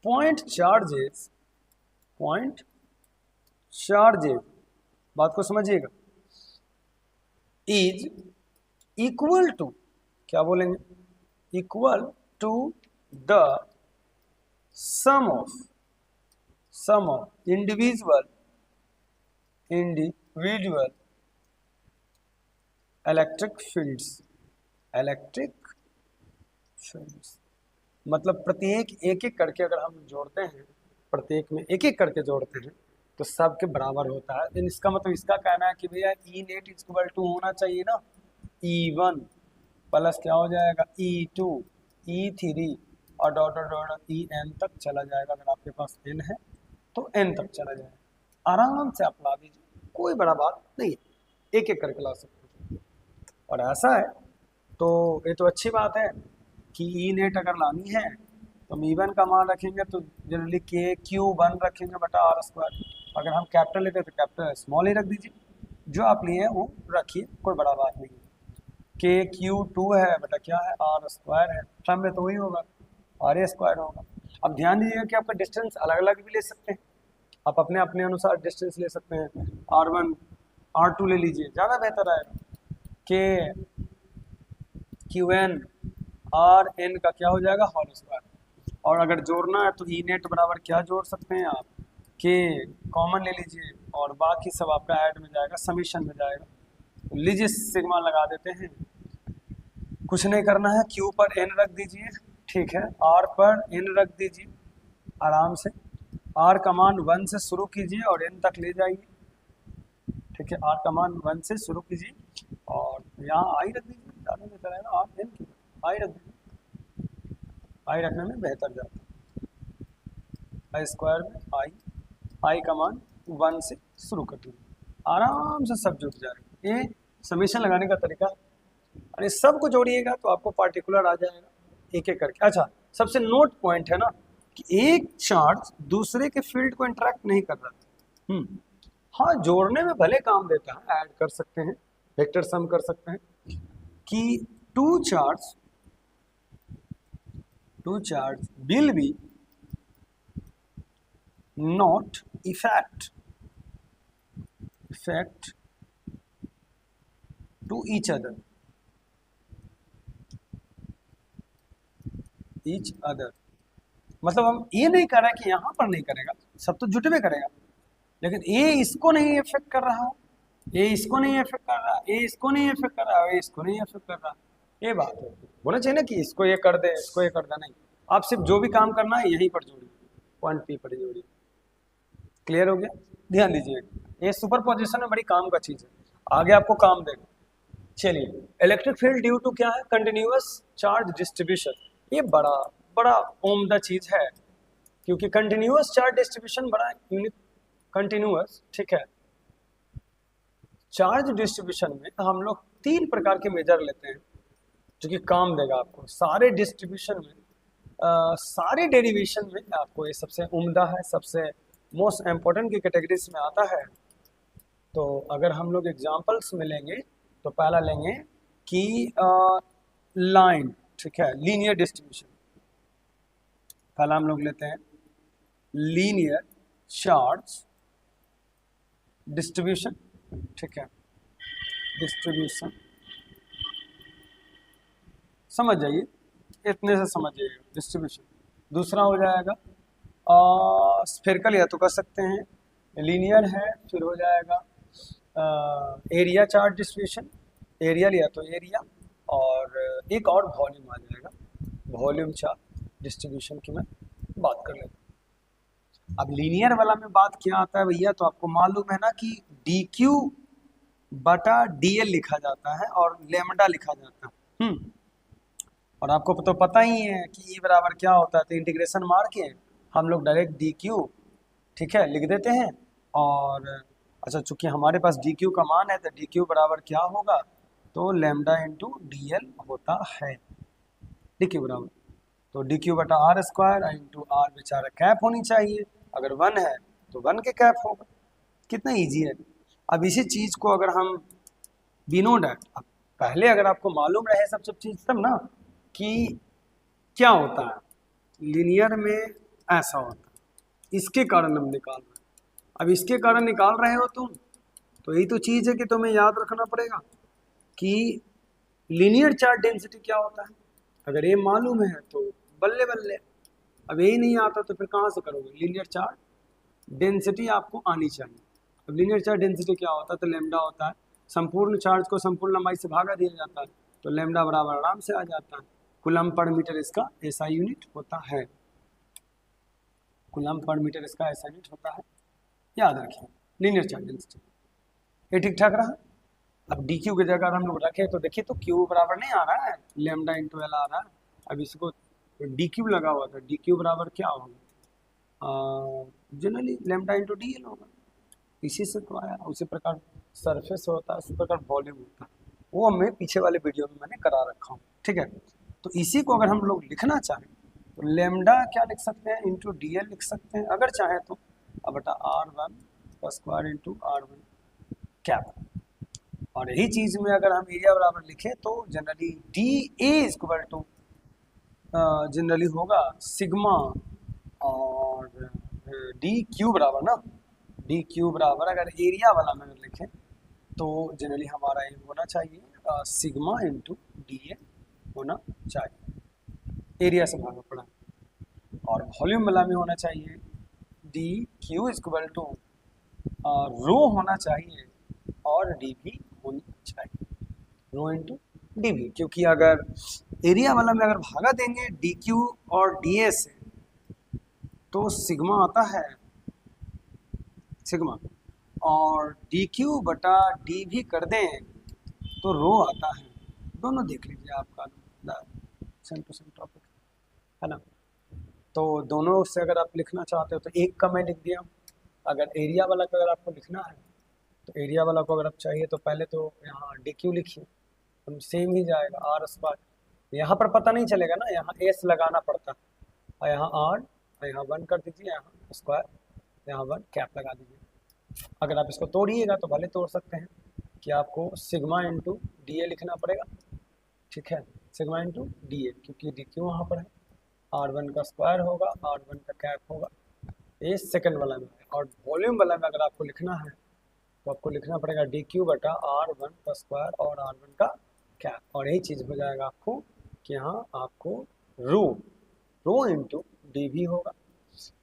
point charges, बात को समझिएगा, इज इक्वल टू, क्या बोलेंगे, equal to the sum of individual electric मतलब प्रत्येक एक एक करके अगर हम जोड़ते हैं, प्रत्येक में एक एक करके जोड़ते हैं तो सब के बराबर होता है। लेकिन इसका मतलब इसका कहना है कि भैया ई नेट इक्वल टू होना चाहिए ना E1 प्लस क्या हो जाएगा E2 E3 और डॉट डॉट डॉट EN तक चला जाएगा। अगर आपके पास n है तो n तक चला जाएगा। आराम से आप ला दीजिए, कोई बड़ा बात नहीं है, एक एक करके ला सकते हैं। और ऐसा है तो ये तो अच्छी बात है कि ई नेट अगर लानी है तो हम E1 का मान रखेंगे तो जनरली KQ1 रखेंगे बटा आर स्क्वायर। अगर हम कैपिटल लेते हैं तो कैपिटल स्मॉल ही रख दीजिए, जो आप लिए वो रखिए, कोई बड़ा बात नहीं है। KQ2 है बटा क्या है आर स्क्वायर है, सम में तो वही होगा आर ए स्क्वायर होगा। अब ध्यान दीजिएगा कि आपका डिस्टेंस अलग अलग भी ले सकते हैं, आप अपने अपने अनुसार डिस्टेंस ले सकते हैं। R1 R2 ले लीजिए, ज़्यादा बेहतर आएगा। KQN RN का क्या हो जाएगा होल स्क्वायर। और अगर जोड़ना है तो ई नेट बराबर क्या जोड़ सकते हैं आप, के कॉमन ले लीजिए और बाकी सब आपका ऐड में जाएगा, समीशन में जाएगा। तो लीजिए सिग्मा लगा देते हैं, कुछ नहीं करना है, Q पर N रख दीजिए, ठीक है, R पर N रख दीजिए आराम से। R का मान 1 से शुरू कीजिए और N तक ले जाइए, ठीक है, R का मान 1 से शुरू कीजिए और यहाँ I रख दीजिए, ज़्यादा बेहतर है ना, R N की I रख दीजिए, I रखने में बेहतर जाता है। I स्क्वायर में I का मान 1 से शुरू कर दीजिए, आराम से सब जुट जाएगा। ये समीशन लगाने का तरीका है। और इस सब को जोड़िएगा तो आपको पार्टिकुलर आ जाएगा एक एक करके। अच्छा, सबसे नोट पॉइंट है ना कि एक चार्ज दूसरे के फील्ड को इंटरेक्ट नहीं कर रहा। हाँ, जोड़ने में भले काम देता है, ऐड कर सकते हैं, वेक्टर सम कर सकते हैं कि two charge will be not effect to each other मतलब हम ये नहीं कर रहे कि यहाँ पर नहीं करेगा, सब तो जुटे में करेगा, लेकिन ये इसको नहीं इफेक्ट कर रहा, ये इसको नहीं इफेक्ट कर रहा, ये इसको नहीं इफेक्ट कर रहा, ये इसको नहीं इफेक्ट कर रहा। ये बात है, बोलना चाहिए ना कि इसको ये कर दे, इसको ये कर दे, नहीं, आप सिर्फ जो भी काम करना है यहीं पर जोड़िए, पॉइंट P पर जोड़िए। क्लियर हो गया? ध्यान दीजिएगा, ये सुपर पोजिशन में बड़ी काम का चीज़ है, आगे आपको काम देगा। चलिए, इलेक्ट्रिक फील्ड ड्यू टू क्या है, कंटिन्यूअस चार्ज डिस्ट्रीब्यूशन। ये बड़ा उम्दा चीज़ है, क्योंकि कंटिन्यूअस चार्ज डिस्ट्रीब्यूशन बड़ा यूनिक, कंटिन्यूअस, ठीक है। चार्ज डिस्ट्रीब्यूशन में हम लोग 3 प्रकार के मेजर लेते हैं जो कि काम देगा आपको सारे डिस्ट्रीब्यूशन में, सारे डेरिवेशन में। आपको ये सबसे उम्दा है, सबसे मोस्ट इम्पोर्टेंट की कैटेगरीज में आता है। तो अगर हम लोग एग्जांपल्स में लेंगे तो पहला लेंगे कि लाइन, ठीक है, लीनियर डिस्ट्रीब्यूशन। पहला हम लोग लेते हैं लीनियर चार्ज डिस्ट्रीब्यूशन, ठीक है, डिस्ट्रीब्यूशन समझ जाइए, इतने से समझ जाइए डिस्ट्रीब्यूशन। दूसरा हो जाएगा स्फेरिकल, या तो कर सकते हैं, लीनियर है, फिर हो जाएगा एरिया चार्ज डिस्ट्रीब्यूशन, एरिया लिया तो एरिया, और एक और वॉल्यूम आ जाएगा, वॉल्यूम चार्ज डिस्ट्रीब्यूशन की मैं बात कर लेता हूँ। अब लीनियर वाला में बात क्या आता है भैया, तो आपको मालूम है ना कि dq बटा dl लिखा जाता है और लेमडा लिखा जाता है। और आपको तो पता ही है कि E बराबर क्या होता है, तो इंटीग्रेशन मार के हम लोग डायरेक्ट dq, ठीक है, लिख देते हैं। और अच्छा, चूंकि हमारे पास dq का मान है तो dq बराबर क्या होगा, तो लेमडा इंटू dl होता है, dq बराबर, तो dq बटा आर स्क्वायर इंटू आर बेचारा कैप होनी चाहिए, अगर 1 है तो 1 के कैप होगा। कितना इजी है। अब इसी चीज़ को अगर हम वी नो डैट, अब पहले अगर आपको मालूम रहे सब चीज़ तब ना कि क्या होता है लीनियर में, ऐसा होता है, इसके कारण हम निकाल रहे हैं। अब इसके कारण निकाल रहे हो तुम, तो यही तो चीज़ है कि तुम्हें याद रखना पड़ेगा कि लीनियर चार्ज डेंसिटी क्या होता है। अगर ये मालूम है तो बल्ले बल्ले, अब यही नहीं आता तो फिर कहाँ से करोगे। लीनियर चार्ज डेंसिटी आपको आनी चाहिए। अब लीनियर चार्ज डेंसिटी क्या होता है, तो लेमडा होता है, संपूर्ण चार्ज को संपूर्ण लंबाई से भागा दिया जाता है, तो लेमडा बराबर आराम से आ जाता है कूलम्ब पर मीटर इसका ऐसा यूनिट होता है, कूलम्ब पर मीटर इसका ऐसा यूनिट होता है, याद रखिए लीनियर चार्ज डेंसिटी। ये ठीक ठाक रहा। अब डी क्यू की जगह अगर हम लोग रखें तो देखिए तो क्यू बराबर नहीं आ रहा है, लेमडा इंटू एल आ रहा है। अब इसको डी क्यू लगा हुआ था, डी क्यू बराबर क्या होगा, generally lambda into D L होगा, इसी से तो आया। उसी प्रकार सरफेस होता है, उसी प्रकार वॉल्यूम होता है, वो हमें पीछे वाले वीडियो में मैंने करा रखा हूँ, ठीक है। तो इसी को अगर हम लोग लिखना चाहें तो लेमडा क्या लिख सकते हैं, इंटू डी एल लिख सकते हैं, अगर चाहें तो अब बटा R1 का स्क्वायर इंटू R1 कैप। और यही चीज में अगर हम एरिया बराबर लिखें तो generally d A equal to generally होगा सिग्मा, और डी क्यू बराबर ना, डी क्यू बराबर अगर एरिया वाला में लिखें तो जनरली हमारा ये होना चाहिए सिग्मा इंटू डी ए होना चाहिए, एरिया से भागा पड़ा। और वॉल्यूम वाला में होना चाहिए डी क्यू इक्वल टू रो होना चाहिए और डी भी होनी चाहिए, रो इंटू डी भी, क्योंकि अगर एरिया वाला में अगर भागा देंगे डी क्यू और डी ए से तो सिग्मा आता है सिग्मा, और डी क्यू बटा डी भी कर दें तो रो आता है। दोनों देख लीजिए आपका सेम टू सेम टॉपिक है ना। तो दोनों से अगर आप लिखना चाहते हो तो एक का मैं लिख दिया, अगर एरिया वाला का अगर आपको लिखना है तो एरिया वाला को अगर आप चाहिए तो पहले तो यहाँ डी क्यू लिखिए, तो सेम ही जाएगा आर स्क्वायर, यहाँ पर पता नहीं चलेगा ना, यहाँ एस लगाना पड़ता है, और यहाँ आर, यहाँ 1 कर दीजिए, यहाँ स्क्वायर, यहाँ 1 कैप लगा दीजिए। अगर आप इसको तोड़िएगा तो भले तोड़ सकते हैं कि आपको सिग्मा इंटू डी ए लिखना पड़ेगा, ठीक है, सिग्मा इंटू डी ए, क्योंकि डी क्यू वहाँ पर है, R1 का स्क्वायर होगा, R1 का कैप होगा, ये सेकंड वाला में है। और वॉल्यूम वाला में अगर आपको लिखना है तो आपको लिखना पड़ेगा डी क्यू बटा R1 का स्क्वायर और R1 का कैप, और यही चीज़ हो जाएगा आपको कि यहाँ आपको रो इंटू डी भी होगा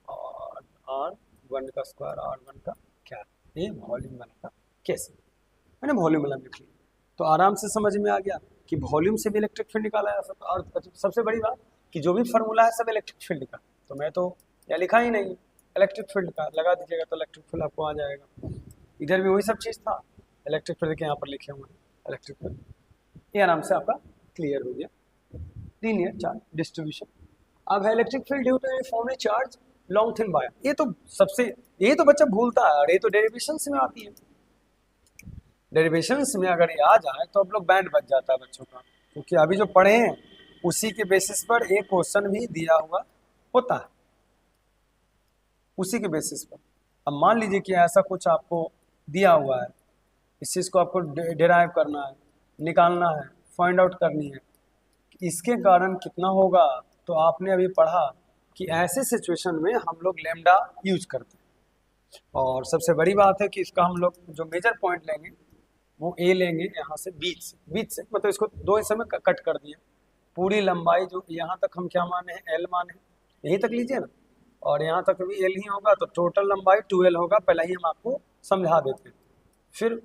और R1 का स्क्वायर R1 का कैप, ये वॉल्यूम वाला का केस है। मैंने वॉल्यूम वाला लिख लिया तो आराम से समझ में आ गया कि वॉल्यूम से भी इलेक्ट्रिक फील्ड निकाला जा सकता है। और सबसे बड़ी बात कि जो भी फार्मूला है सब इलेक्ट्रिक फील्ड का, तो मैं तो यह लिखा ही नहीं, इलेक्ट्रिक फील्ड का लगा दीजिएगा तो इलेक्ट्रिक फील्ड आपको आ जाएगा। इधर भी वही सब चीज़ था, इलेक्ट्रिक फील्ड के यहाँ पर लिखे हुए हैं इलेक्ट्रिक फील्ड, ये आराम से आपका क्लियर हो गया। Linear charge distribution. अब है electric field due to uniformly charge long thin wire, ये तो सबसे, ये तो बच्चा भूलता है, और ये तो डेरिवेशंस में आती है। डेरिवेशंस में अगर ये आ जाए तो अब लोग बैंड बच जाता है बच्चों का, क्योंकि अभी जो पढ़े हैं उसी के बेसिस पर एक क्वेश्चन भी दिया हुआ होता है, उसी के बेसिस पर। अब मान लीजिए कि ऐसा कुछ आपको दिया हुआ है, इस चीज़ को आपको डिराइव करना है, निकालना है, फाइंड आउट करनी है, इसके कारण कितना होगा, तो आपने अभी पढ़ा कि ऐसे सिचुएशन में हम लोग लेमडा यूज करते हैं। और सबसे बड़ी बात है कि इसका हम लोग जो मेजर पॉइंट लेंगे वो ए लेंगे, यहाँ से बीच से मतलब इसको दो हिस्से में कट कर दिया, पूरी लंबाई जो यहाँ तक हम क्या माने हैं, एल माने हैं, यहीं तक लीजिए ना, और यहाँ तक भी एल ही होगा, तो टोटल लंबाई 2L होगा। पहले ही हम आपको समझा देते हैं, फिर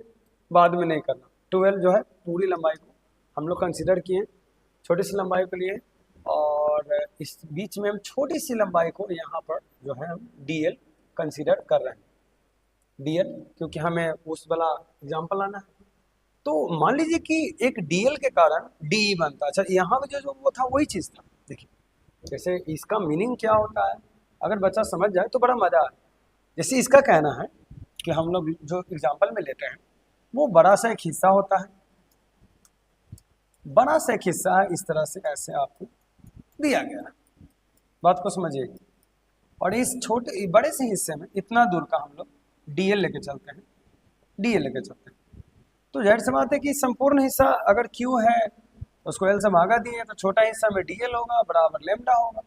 बाद में नहीं करना। 2L जो है पूरी लंबाई को हम लोग कंसिडर किए, छोटी सी लंबाई के लिए, और इस बीच में हम छोटी सी लंबाई को यहाँ पर जो है हम DL कंसिडर कर रहे हैं, DL, क्योंकि हमें उस वाला एग्जाम्पल आना है। तो मान लीजिए कि एक DL के कारण DE बनता है। अच्छा, यहाँ पे जो वो था वही चीज़ था। देखिए जैसे इसका मीनिंग क्या होता है, अगर बच्चा समझ जाए तो बड़ा मजा है। जैसे इसका कहना है कि हम लोग जो एग्जाम्पल में लेते हैं वो बड़ा सा एक हिस्सा होता है, बड़ा सा एक हिस्सा है, इस तरह से ऐसे आपको दिया गया है, बात को समझिए। और इस छोटे बड़े से हिस्से में इतना दूर का हम लोग DL लेके चलते हैं, DL लेके चलते हैं। तो जाहिर सी बात है कि संपूर्ण हिस्सा अगर Q है उसको L से भागा दिए तो छोटा हिस्सा में DL होगा बराबर लेमडा होगा,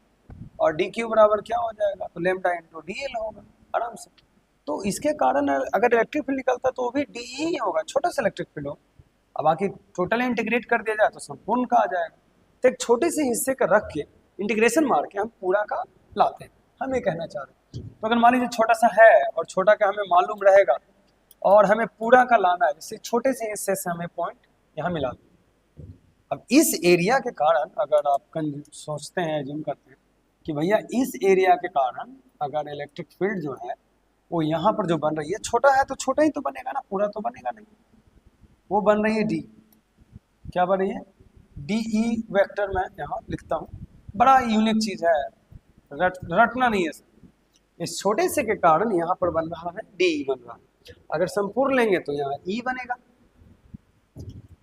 और DQ बराबर क्या हो जाएगा, तो लेमडा इंटू DL होगा आराम से। तो इसके कारण अगर इलेक्ट्रिक फील्ड निकलता तो वो भी DE ही होगा, छोटा सा इलेक्ट्रिक फील्ड हो। अब बाकी टोटल इंटीग्रेट कर दिया जाए तो संपूर्ण का आ जाएगा। तो एक छोटे से हिस्से का रख के इंटीग्रेशन मार के हम पूरा का लाते हैं, हम ये कहना चाह रहे हैं। तो अगर मान लीजिए छोटा सा है और छोटा का हमें मालूम रहेगा और हमें पूरा का लाना है, जैसे छोटे से हिस्से से हमें पॉइंट यहाँ मिला, अब इस एरिया के कारण अगर आप सोचते हैं, एज्यूम करते हैं कि भैया इस एरिया के कारण अगर इलेक्ट्रिक फील्ड जो है वो यहाँ पर जो बन रही है, छोटा है तो छोटा ही तो बनेगा ना, पूरा तो बनेगा नहीं। वो बन रही है डी, क्या बन रही है, डी ई वेक्टर मैं यहाँ लिखता हूँ। बड़ा यूनिक चीज है, रटना नहीं है सर। इस छोटे से के कारण यहाँ पर बन रहा है डी बन रहा है। अगर संपूर्ण लेंगे तो यहाँ ई बनेगा।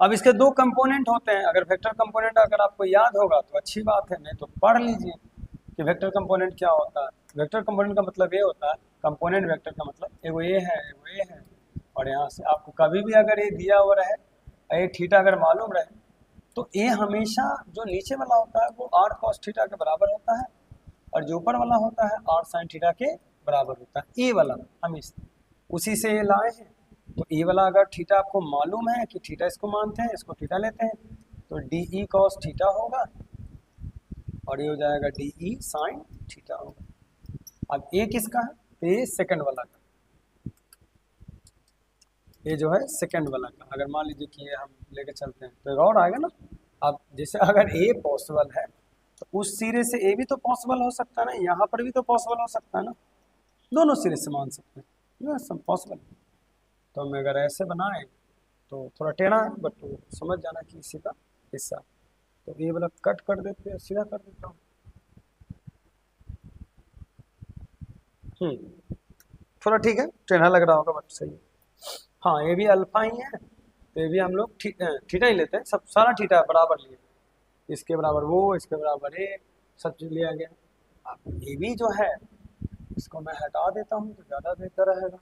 अब इसके दो कंपोनेंट होते हैं, अगर वेक्टर कंपोनेंट अगर आपको याद होगा तो अच्छी बात है, नहीं तो पढ़ लीजिए कि वेक्टर कंपोनेंट क्या होता है। वेक्टर कंपोनेंट का मतलब ये होता है, कंपोनेंट वेक्टर का मतलब एगो ये है, एगो ये है, और यहाँ से आपको कभी भी अगर ये दिया हुआ रहे, ये थीटा अगर मालूम रहे, तो ये हमेशा जो नीचे वाला होता है वो आर कॉस थीटा के बराबर होता है, और जो ऊपर वाला होता है आर साइन थीटा के बराबर होता है। ये वाला हमेशा उसी से ये लाए हैं। तो ये वाला अगर थीटा आपको मालूम है कि थीटा इसको मानते हैं, इसको थीटा लेते हैं, तो डी ई कॉस थीटा होगा, और ये हो जाएगा डी ई साइन थीटा होगा। अब ये किसका है, तो ये सेकंड वाला का, ये जो है सेकंड वाला का। अगर मान लीजिए कि ये हम लेके चलते हैं तो एक और आएगा ना। अब जैसे अगर ए पॉसिबल है तो उस सिरे से ए भी तो पॉसिबल हो सकता है ना, यहाँ पर भी तो पॉसिबल हो सकता है ना, दोनों सिरे से मान सकते हैं, सब पॉसिबल। तो हम अगर ऐसे बनाए तो थोड़ा टेढ़ा है, बट तो समझ जाना कि इसी का हिस्सा। तो ये वाला कट कर देते हैं, सीधा कर देता हूँ। थोड़ा ठीक है, टेढ़ा लग रहा होगा बट सही है। हाँ ये भी अल्फा ही है, तो ये भी हम लोग थीटा ही लेते हैं, सब सारा थीटा बराबर लिए, इसके बराबर वो, इसके बराबर ये, सब चीज लिया गया। अब ये भी जो है इसको मैं हटा देता हूँ तो ज़्यादा बेहतर रहेगा।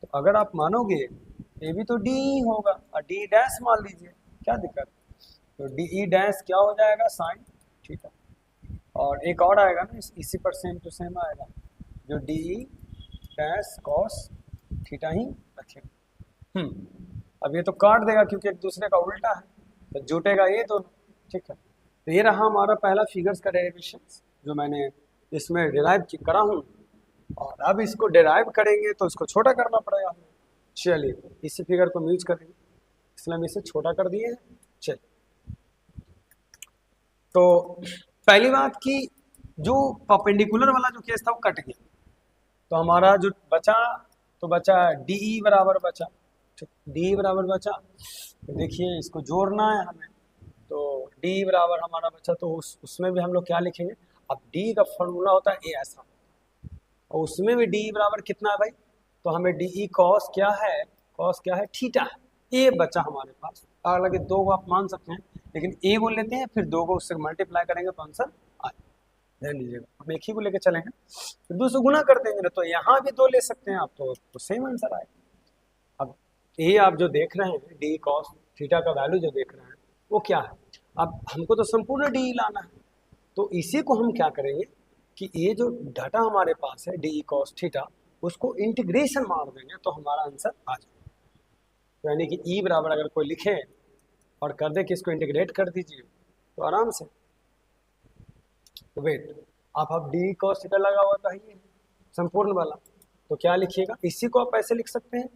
तो अगर आप मानोगे ये भी तो डी ही होगा, और डी डैश मान लीजिए, क्या दिक्कत। तो डी ई डैश क्या हो जाएगा, साइन थीटा। और एक और आएगा ना इसी पर सेम टू सेम आएगा, जो D E dash cos theta ही रखेगा। अब ये तो काट देगा क्योंकि एक दूसरे का उल्टा है, तो जुटेगा ये दोनों, ठीक है। तो ये रहा हमारा पहला फिगर्स का डेरिवेशन जो मैंने इसमें डिराइव करा हूँ, और अब इसको डिराइव करेंगे तो इसको छोटा करना पड़ेगा हमें। चलिए इसी फिगर को यूज करेंगे, इसलिए हम इसे छोटा कर दिए हैं। चलिए, तो पहली बात की जो परपेंडिकुलर वाला जो केस था वो कट गया, तो हमारा जो बचा तो बचा डी बराबर बचा, डी बराबर बचा। तो देखिए इसको जोड़ना है हमें, तो डी बराबर हमारा बचा, तो उसमें भी हम लोग क्या लिखेंगे। अब डी का फॉर्मूला होता है ए ऐसा, और उसमें भी डी बराबर कितना है भाई, तो हमें डी ई कॉस क्या है, कॉस क्या है थीटा, ए बचा हमारे पास। हालांकि दो को आप मान सकते हैं, लेकिन ए को लेते हैं फिर दो को उससे मल्टीप्लाई करेंगे तो आंसर आ, ध्यान दीजिएगा। हम एक ही को लेके चलेंगे, फिर दो से गुना कर देंगे तो यहाँ भी दो ले सकते हैं आप, तो सेम आंसर आएगा। अब ये आप जो देख रहे हैं डी कॉस थीटा का वैल्यू जो देख रहे हैं वो क्या है, अब हमको तो संपूर्ण डी लाना है, तो इसी को हम क्या करेंगे कि ये जो डाटा हमारे पास है डी कॉस थीटा, उसको इंटीग्रेशन मार देंगे तो हमारा आंसर आ जाएगा। तो यानी कि ई बराबर अगर कोई लिखे और कर दे कि इसको इंटीग्रेट कर दीजिए तो आराम से, तो वेट आप डी कॉस थीटा लगा हुआ था ये संपूर्ण वाला, तो क्या लिखिएगा, इसी को आप ऐसे लिख सकते हैं,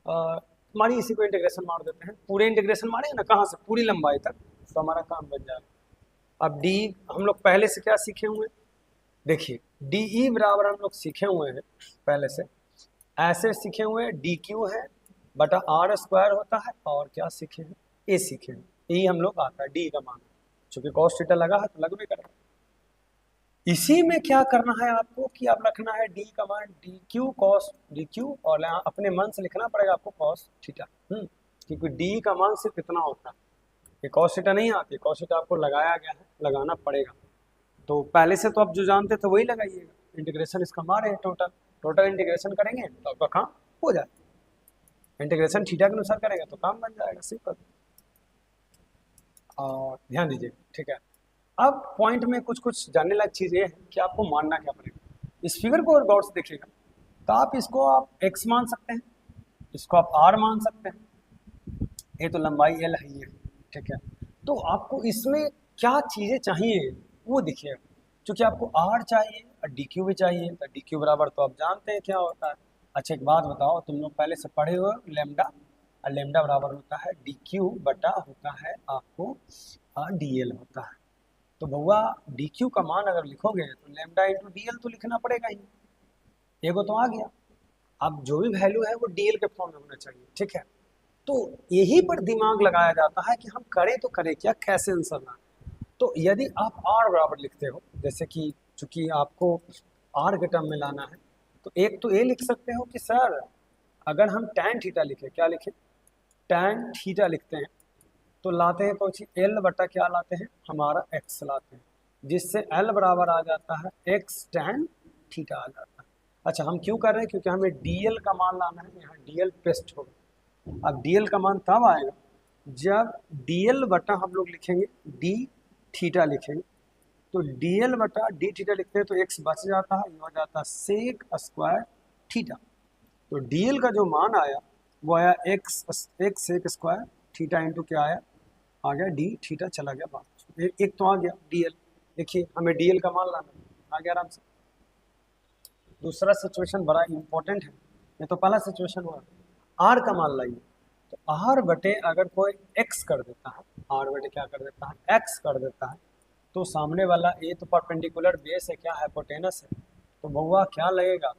हमारी इसी को इंटीग्रेशन मार देते हैं, पूरे इंटीग्रेशन मारे ना कहाँ से, पूरी लंबाई तक, तो हमारा काम बन जाएगा। अब डी हम लोग पहले से क्या सीखे हुए, देखिए डी ई बराबर हम लोग सीखे हुए हैं पहले से, ऐसे सीखे हुए हैं डी क्यू है बटा आर स्क्वायर होता है, और क्या सीखे हैं ए सीखे हैं, ई हम लोग आता है डी का मान, चूंकि कॉस थीटा लगा है तो लगभग करेगा। इसी में क्या करना है आपको कि आप रखना है डी का मान D Q cos D Q, और अपने मन से लिखना पड़ेगा आपको कॉस थीटा, क्योंकि डी का मान सिर्फ इतना होता है, ये कॉस थीटा नहीं आती, कॉस थीटा आपको लगाया गया है, लगाना पड़ेगा। तो पहले से तो आप जो जानते थे वही लगाइएगा, इंटीग्रेशन इसका मारे टोटल इंटीग्रेशन करेंगे तो आपका काम हो जाएगा, इंटीग्रेशन थीटा के अनुसार करेंगे तो काम बन जाएगा सिंपल। और ध्यान दीजिए, ठीक है। अब पॉइंट में कुछ जानने लायक चीज़ ये है कि आपको मानना क्या पड़ेगा। इस फिगर को और गौर से देखिएगा, तो आप इसको आप x मान सकते हैं, इसको आप r मान सकते हैं, ये तो लंबाई l है ये, ठीक है। तो आपको इसमें क्या चीज़ें चाहिए वो देखिएगा, क्योंकि आपको r चाहिए और dq भी चाहिए, तो dq बराबर तो आप जानते हैं क्या होता है। अच्छा एक बात बताओ, तुम लोग पहले से पढ़े हो लैम्डा और लेमडा बराबर होता है डी क्यू बटा होता है आपको डी एल होता है। तो बउआ डी क्यू का मान अगर लिखोगे तो लेमडा इंटू डी एल तो लिखना पड़ेगा ही, एगो तो आ गया। अब जो भी वैल्यू है वो डी एल के फॉर्म में होना चाहिए, ठीक है। तो यही पर दिमाग लगाया जाता है कि हम करें तो करें क्या, कैसे आंसर ना। तो यदि आप आर बराबर लिखते हो, जैसे कि चूंकि आपको आर के टर्म में लाना है, तो एक तो ये लिख सकते हो कि सर अगर हम टैन थीटा लिखे, क्या लिखे, टैन थीटा लिखते हैं, तो लाते हैं कौन सी, एल बटा क्या लाते हैं, हमारा एक्स लाते हैं, जिससे एल बराबर आ जाता है एक्स टैन थीटा आ जाता है। अच्छा हम क्यों कर रहे हैं, क्योंकि हमें डी एल का मान लाना है, यहाँ डी एल पेस्ट होगा। अब डी एल का मान तब आएगा जब डी एल बटा हम लोग लिखेंगे डी थीटा लिखेंगे, तो डी एल बटा डी थीटा लिखते हैं तो एक्स बच जाता है, ये हो जाता है सेक स्क्वायर थीटा। तो डी एल का जो मान आया वो आया x sec square theta into क्या आया, आ गया डी थीटा, चला गया बात। एक तो आ गया डी एल, देखिए हमें डी एल का मान लाना आ गया आराम से। दूसरा सिचुएशन बड़ा इंपॉर्टेंट है, ये तो पहला सिचुएशन हुआ, आर का मान लाइए। तो आर बटे अगर कोई एक्स कर देता है, आर बटे क्या कर देता है, एक्स कर देता है, तो सामने वाला ए तो परपेंडिकुलर बेस है, क्या हाइपोटेनस है, तो बउआ क्या लगेगा,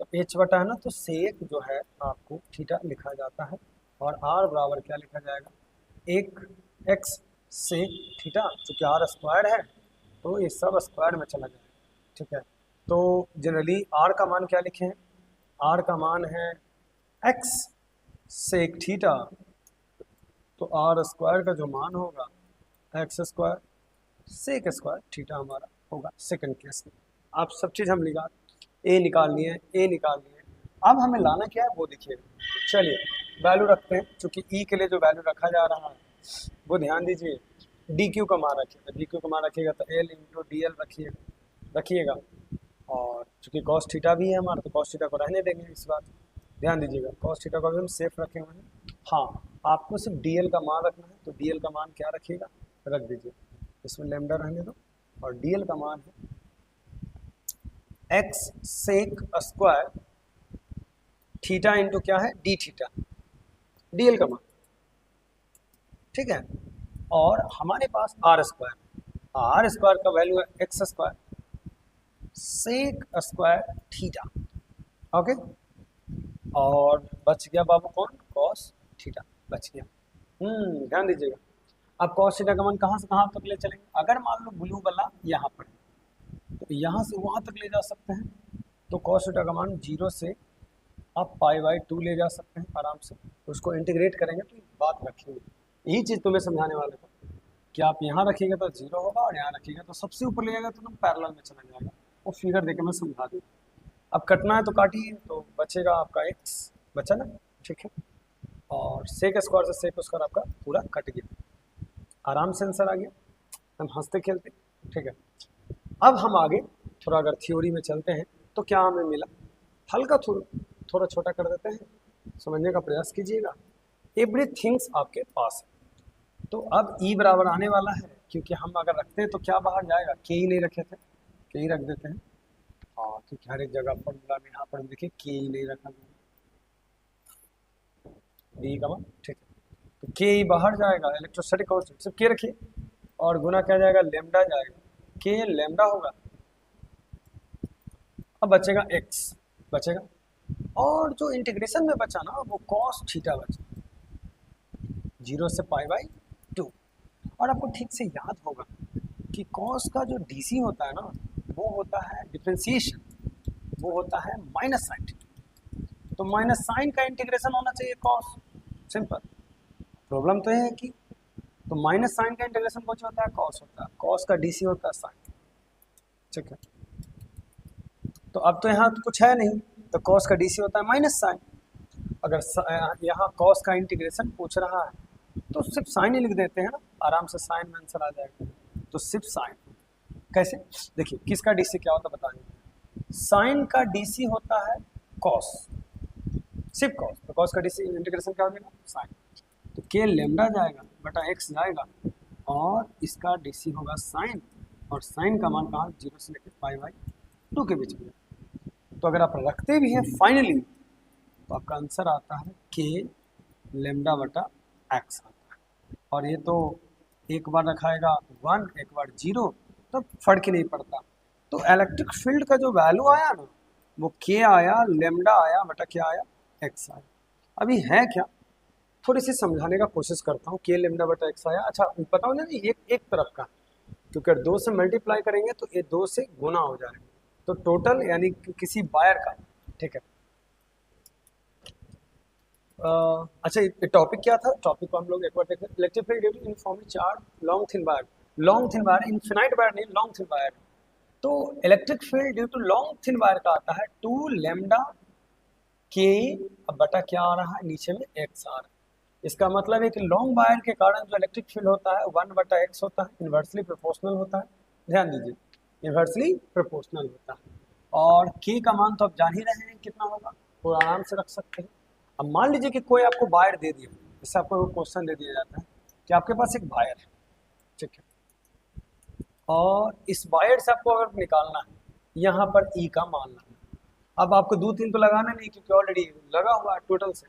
तो एच बटा है ना, तो सेक जो है आपको थीटा लिखा जाता है, और आर बराबर क्या लिखा जाएगा, एक एक्स सेक थीटा, चूँकि आर स्क्वायर है तो ये सब स्क्वायर में चला जाएगा, ठीक है। तो जनरली आर का मान क्या लिखे हैं, आर का मान है एक्स सेक थीटा, तो आर स्क्वायर का जो मान होगा x square sec square theta हमारा होगा सेकंड केस में। आप सब चीज़ हम ए निकाल लिए, ए निकाल लिए, अब हमें लाना क्या है वो देखिए। चलिए वैल्यू रखते हैं, चूँकि ई के लिए जो वैल्यू रखा जा रहा है वो ध्यान दीजिए, डी क्यू का मान रखिएगा, डी क्यू का मान रखिएगा तो एल इंटू डी एल रखिएगा, और चूँकि कॉस थीटा भी है हमारा तो कॉस थीटा को रहने देंगे, इस बात ध्यान दीजिएगा, कॉस थीटा को भी हम सेफ रखे हुए हैं। हाँ आपको सिर्फ डी एल का मान रखना है, तो डी एल का मान क्या रखिएगा, रख दीजिए, इसमें लेमडा रहने दो, और डी एल का मान है x sec square theta into क्या है डी थीटा, डी एल का मान, ठीक है। और हमारे पास आर स्क्वायर का वैल्यू है x square sec square theta, okay. और बच गया बाबू कौन, कॉस थीटा बच गया। ध्यान दीजिएगा, अब कॉस थीटा का मान कहाँ से कहाँ तक ले चलेंगे, अगर मान लो ब्लू वाला यहाँ पर, तो यहाँ से वहाँ तक ले जा सकते हैं, तो कॉस थीटा का मान 0 से आप π/2 ले जा सकते हैं आराम से, उसको इंटीग्रेट करेंगे तो बात रखेंगे। यही चीज़ तुम्हें समझाने वाला था कि आप यहाँ रखिएगा तो 0 होगा, और यहाँ रखिएगा तो सबसे ऊपर ले जाएगा तो तुम पैरेलल में चला जाएगा, वो फिगर देके मैं समझा दूँ। अब कटना है तो काटिए, तो बचेगा आपका x बचा ना, ठीक है, और सेक स्क्वायर से सेक स्क्वायर आपका पूरा कट गया, आराम से आंसर आ गया, हम हंसते खेलते, ठीक है। अब हम आगे थोड़ा अगर थ्योरी में चलते हैं तो क्या हमें मिला, हल्का थोड़ा छोटा कर देते हैं, समझने का प्रयास कीजिएगा, एवरीथिंग्स आपके पास है। तो अब ई बराबर आने वाला है, क्योंकि हम अगर रखते हैं तो क्या बाहर जाएगा, के ही नहीं रखे थे, के ही रख देते हैं, हाँ क्योंकि हर एक जगह फॉर्मूला में यहाँ पर देखिए के ही नहीं रखा गया, डी का मान, ठीक है, तो के ही बाहर जाएगा, इलेक्ट्रोस्टैटिक कांस्टेंट सिर्फ के रखिए, और गुना क्या जाएगा, लेमडा जाएगा, के लेमडा होगा, अब बचेगा एक्स बचेगा, और जो इंटीग्रेशन में बचा ना वो कॉस थीटा बचा, 0 से π/2। और आपको ठीक से याद होगा कि कॉस का जो डीसी होता है ना वो होता है डिफरेंशिएशन, वो होता है माइनस साइन, तो माइनस साइन का इंटीग्रेशन होना चाहिए कॉस, सिंपल। प्रॉब्लम तो है कि तो माइनस साइन का इंटीग्रेशन कौन सा होता है, कॉस होता है, कॉस का डीसी होता है साइन, ठीक है। तो अब तो यहाँ तो कुछ है नहीं, तो कॉस का डीसी होता है माइनस साइन, अगर यहाँ कॉस का इंटीग्रेशन पूछ रहा है तो सिर्फ साइन ही लिख देते हैं ना, आराम से साइन में आंसर आ जाएगा, तो सिर्फ साइन। कैसे, देखिए किसका डीसी क्या होता है बताएंगे, साइन का डीसी होता है कॉस, सिर्फ कॉस, तो कॉस का डीसी इंटीग्रेशन क्या हो जाएगा, साइन, तो के लेमडा जाएगा बटा एक्स जाएगा, और इसका डीसी होगा साइन, और साइन का मान कहाँ 0 से लेकर π/2 के बीच में। तो अगर आप रखते भी हैं फाइनली तो आपका आंसर आता है के लेमडा बटा एक्स आता है। और ये तो एक बार रखाएगा 1, एक बार 0, तो फर्क ही नहीं पड़ता। तो इलेक्ट्रिक फील्ड का जो वैल्यू आया ना, वो के आया, लेमडा आया बटा क्या आया, एक्स आया। अभी है क्या, थोड़ी सी समझाने का कोशिश करता हूँ। के लेमडा बटा एक्स आया, अच्छा बताओ ना, एक तरफ का, क्योंकि 2 से मल्टीप्लाई करेंगे तो ये 2 से गुना हो जाएगा, तो टोटल यानी कि किसी वायर का, ठीक है। अच्छा ये टॉपिक क्या था, टॉपिक को हम लोग एक बार देखें। Electric field due to uniformly charge long thin wire, long thin wire, infinite wire नहीं, लॉन्ग थिन वायर। तो electric field due to long thin wire का आता है 2 लेमडा के, अब बटा क्या आ रहा है, नीचे में एक्स आ रहा है। इसका मतलब है कि लॉन्ग वायर के कारण जो इलेक्ट्रिक फील्ड होता है 1 बटा एक्स होता है, इन्वर्सली प्रोपोर्शनल होता है। ध्यान दीजिए, इन्वर्सली प्रोपोर्शनल होता है। और के का मान तो आप जान ही रहे हैं कितना होगा, तो आराम से रख सकते हैं। अब मान लीजिए कि कोई आपको वायर दे दिया, जैसे आपको क्वेश्चन दे दिया जाता है कि आपके पास एक वायर है, ठीक है, और इस वायर से आपको अगर निकालना है, यहाँ पर ई का मान लाना है। अब आपको 2-3 तो लगाना नहीं, क्योंकि ऑलरेडी लगा हुआ है टोटल से।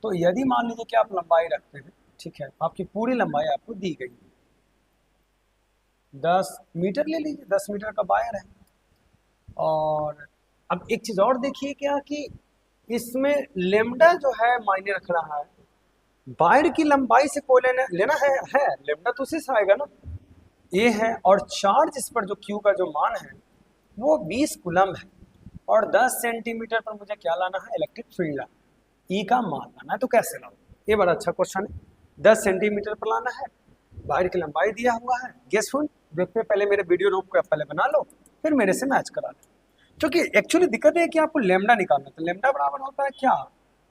तो यदि मान लीजिए कि आप लंबाई रखते हैं, ठीक है, आपकी पूरी लंबाई आपको दी गई 10 मीटर ले लीजिए, 10 मीटर का वायर है। और अब एक चीज और देखिए क्या, कि इसमें लेमडा जो है मायने रख रहा है, वायर की लंबाई से कोई लेना है लेमडा तो उसी से आएगा ना, ये है। और चार्ज इस पर जो क्यू का जो मान है वो 20 कूलम है, और 10 सेंटीमीटर पर मुझे क्या लाना है, इलेक्ट्रिक फील्ड लाना, ई का मान लाना है। तो कैसे लाऊं, ये बड़ा अच्छा क्वेश्चन है। 10 सेंटीमीटर पर लाना है, वायर की लंबाई दिया हुआ है, गेसफुल देखते पहले मेरे वीडियो रोक को पहले बना लो, फिर मेरे से मैच करा लो। क्योंकि एक्चुअली दिक्कत है कि आपको लेमडा निकालना, तो लेमडा बराबर होता है क्या,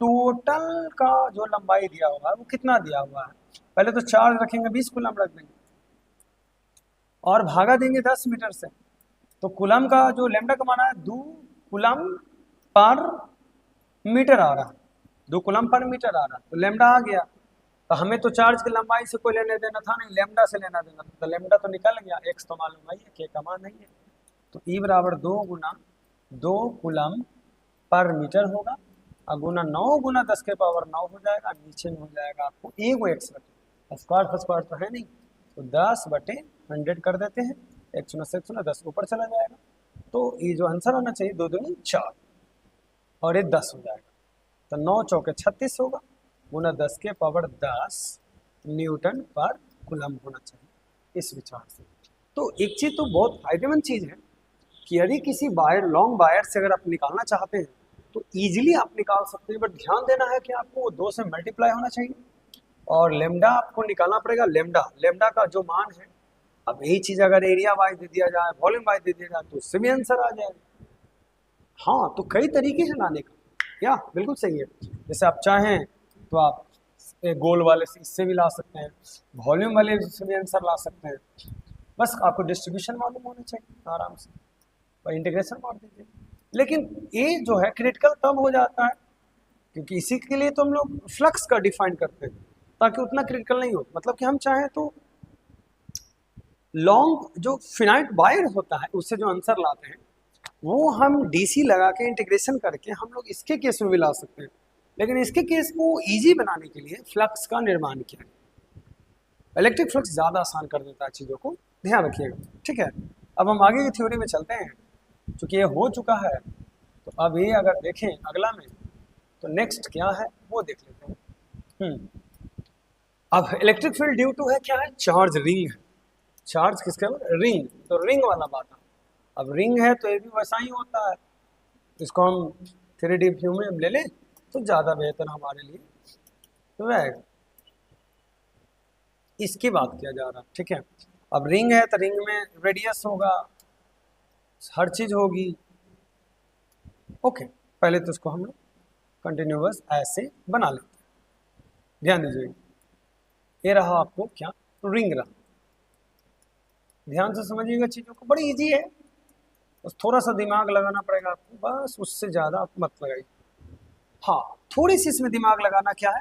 टोटल का जो लंबाई दिया हुआ है वो कितना दिया हुआ है। पहले तो चार्ज रखेंगे 20 कूलम रख देंगे, और भागा देंगे 10 मीटर से, तो कूलम का जो लेमडा का माना है 2 कूलम पर मीटर आ रहा है, 2 कूलम पर मीटर आ रहा है, तो लेमडा आ गया। तो हमें तो चार्ज की लंबाई से कोई लेने देना था नहीं, लेमडा से लेना देना था, तो लेमडा तो निकल गया, एक्स तो मालूम है, के का मान नहीं है। तो ई बराबर 2 गुना 2 कूलम पर मीटर होगा, और गुना 9 गुना 10 के पावर 9 हो जाएगा, नीचे में हो जाएगा आपको एक एक्स बटे स्क्वायर, स्क्वायर तो है नहीं, तो 10 बटे 100 कर देते हैं, एक सुना से 10 ऊपर चला जाएगा। तो ये जो आंसर होना चाहिए 2 दूनी 4, और ये 10 हो जाएगा, तो 9 चौके 36 होगा, गुना 10 के पावर 10 न्यूटन पर कूलम होना चाहिए इस विचार से। तो एक चीज़ तो बहुत फायदेमंद चीज़ है कि यदि किसी वायर, लॉन्ग वायर से अगर आप निकालना चाहते हैं तो ईजिली आप निकाल सकते हैं, बट ध्यान देना है कि आपको वो 2 से मल्टीप्लाई होना चाहिए, और लेमडा आपको निकालना पड़ेगा। लेमडा का जो मान है, अब यही चीज़ अगर एरिया वाइज दे दिया जाए, वॉल्यूम वाइज दे दिया जाए, तो उससे भी आंसर आ जाएगा। हाँ, तो कई तरीके हैं लाने का, या बिल्कुल सही है। जैसे आप चाहें तो आप गोल वाले से इससे भी ला सकते हैं, वॉल्यूम वाले से भी आंसर ला सकते हैं, बस आपको डिस्ट्रीब्यूशन मालूम होना चाहिए आराम से, और इंटीग्रेशन मार दीजिए। लेकिन ये जो है क्रिटिकल तब हो जाता है, क्योंकि इसी के लिए तो हम लोग फ्लक्स का डिफाइन करते हैं, ताकि उतना क्रिटिकल नहीं हो। मतलब कि हम चाहें तो लॉन्ग जो फिनाइट वायर होता है उससे जो आंसर लाते हैं, वो हम डीसी लगा के इंटीग्रेशन करके हम लोग इसके केस में भी ला सकते हैं। लेकिन इसके केस को ईजी बनाने के लिए फ्लक्स का निर्माण किया गया। इलेक्ट्रिक फ्लक्स ज़्यादा आसान कर देता है चीज़ों को, ध्यान रखिएगा, ठीक है। अब हम आगे की थ्योरी में चलते हैं, चूँकि ये हो चुका है, तो अब ये अगर देखें अगला में, तो नेक्स्ट क्या है वो देख लेते हैं। अब इलेक्ट्रिक फील्ड ड्यू टू है क्या है, चार्ज रिंग है। चार्ज किसके, रिंग, तो रिंग वाला बात है। अब रिंग है तो ये भी वैसा ही होता है, इसको हम 3D व्यू में ले लें तो ज़्यादा बेहतर हमारे लिए रहेगा। इसकी बात किया जा रहा है, ठीक है। अब रिंग है तो रिंग में रेडियस होगा, हर चीज़ होगी, ओके। पहले तो इसको हम लोग कंटिन्यूअस ऐसे बना लेते हैं। ध्यान दीजिए, ये रहा आपको क्या, रिंग रहा। ध्यान से समझिएगा चीज़ों को, बड़ी इजी है, बस थोड़ा सा दिमाग लगाना पड़ेगा आपको, बस उससे ज़्यादा आप मत लगाइए। हाँ, थोड़ी सी इसमें दिमाग लगाना क्या है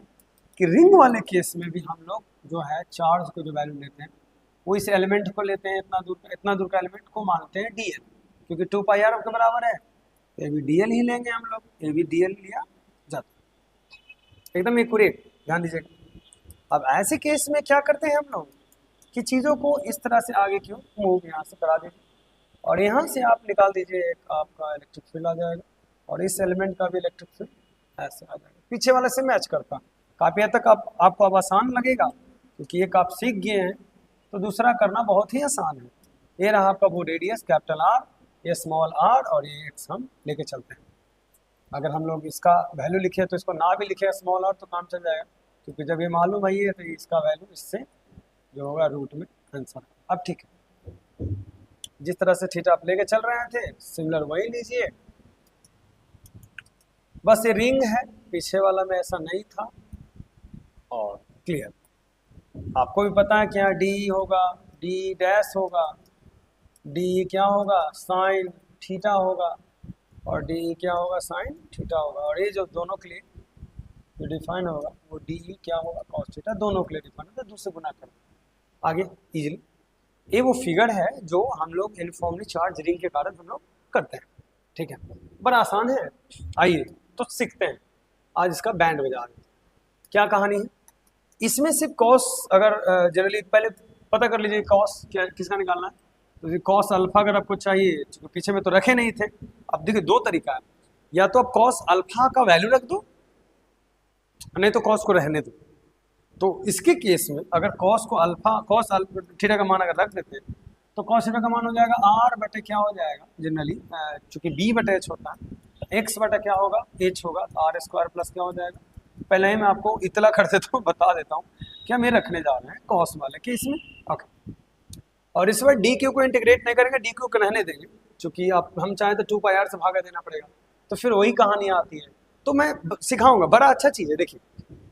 कि रिंग वाले केस में भी हम लोग जो है चार्ज को जो वैल्यू लेते हैं वो इस एलिमेंट को लेते हैं, इतना दूर का एलिमेंट को मानते हैं डीएल, क्योंकि 2πr के बराबर है, तो ये भी डीएल ही लेंगे हम लोग, ये भी डीएल लिया जाता है, एकदम एक्यूरेट। ध्यान दीजिएगा। अब ऐसे केस में क्या करते हैं हम लोग कि चीज़ों को इस तरह से आगे क्यों मूव यहाँ से करा दीजिए और यहाँ से आप निकाल दीजिए, एक आपका इलेक्ट्रिक फील्ड आ जाएगा और इस एलिमेंट का भी इलेक्ट्रिक फील्ड ऐसे आ जाएगा, पीछे वाले से मैच करता। काफ़ी हद तक आपको अब आसान लगेगा क्योंकि एक आप सीख गए हैं, तो दूसरा करना बहुत ही आसान है। ये रहा आपका वो रेडियस कैपिटल आर, ये स्मॉल आर और ये एक्स हम लेके चलते हैं। अगर हम लोग इसका वैल्यू लिखे तो इसको ना भी लिखे स्मॉल आर तो काम चल जाएगा, क्योंकि जब ये मालूम है तो इसका वैल्यू इससे जो होगा रूट में आंसर। अब ठीक है, जिस तरह से थीटा आप लेके चल रहे थे सिमिलर वही लीजिए, बस ये रिंग है, पीछे वाला में ऐसा नहीं था और क्लियर। आपको भी पता है कि यहाँ डी होगा, डी डैश होगा, डी क्या होगा साइन थीटा होगा और डी क्या होगा साइन थीटा होगा, और ये जो दोनों के लिए जो डिफाइन होगा वो डी क्या होगा कॉस थीटा, दोनों के लिए डिफाइन होगा, दूसरे गुना कर आगे इजीली। ये वो फिगर है जो हम लोग यूनिफॉर्मली चार्ज रिंग के कारण हम लोग करते हैं, ठीक है, बड़ा आसान है। आइए तो सीखते हैं, आज इसका बैंड बजा रहे हैं। क्या कहानी है इसमें, सिर्फ कॉस अगर जनरली पहले पता कर लीजिए कॉस क्या किसका निकालना है, तो कॉस अल्फा अगर आपको चाहिए, तो पीछे में तो रखे नहीं थे। अब देखिए दो तरीका है, या तो आप कॉस अल्फा का वैल्यू रख दो, नहीं तो कॉस को रहने दो। तो इसके केस में अगर कॉस को अल्फा कॉस थीटा का मान अगर रख देते हैं तो कॉस थीटा का मान हो जाएगा आर बटे क्या हो जाएगा जनरली, चूंकि बी बटे एच होता है, एक्स बटा क्या होगा एच होगा, आर स्क्वायर प्लस क्या हो जाएगा। पहले ही मैं आपको इतला कर देता हूँ, बता देता हूँ कि हम ये रखने जा रहे हैं कॉस वाले केस में, ओके। और इस बार डी क्यू को इंटीग्रेट नहीं करेंगे, डी क्यू को रहने देंगे, क्योंकि आप हम चाहें तो 2πr से भागा देना पड़ेगा, तो फिर वही कहानी आती है। तो मैं सिखाऊंगा, बड़ा अच्छा चीज़ है। देखिए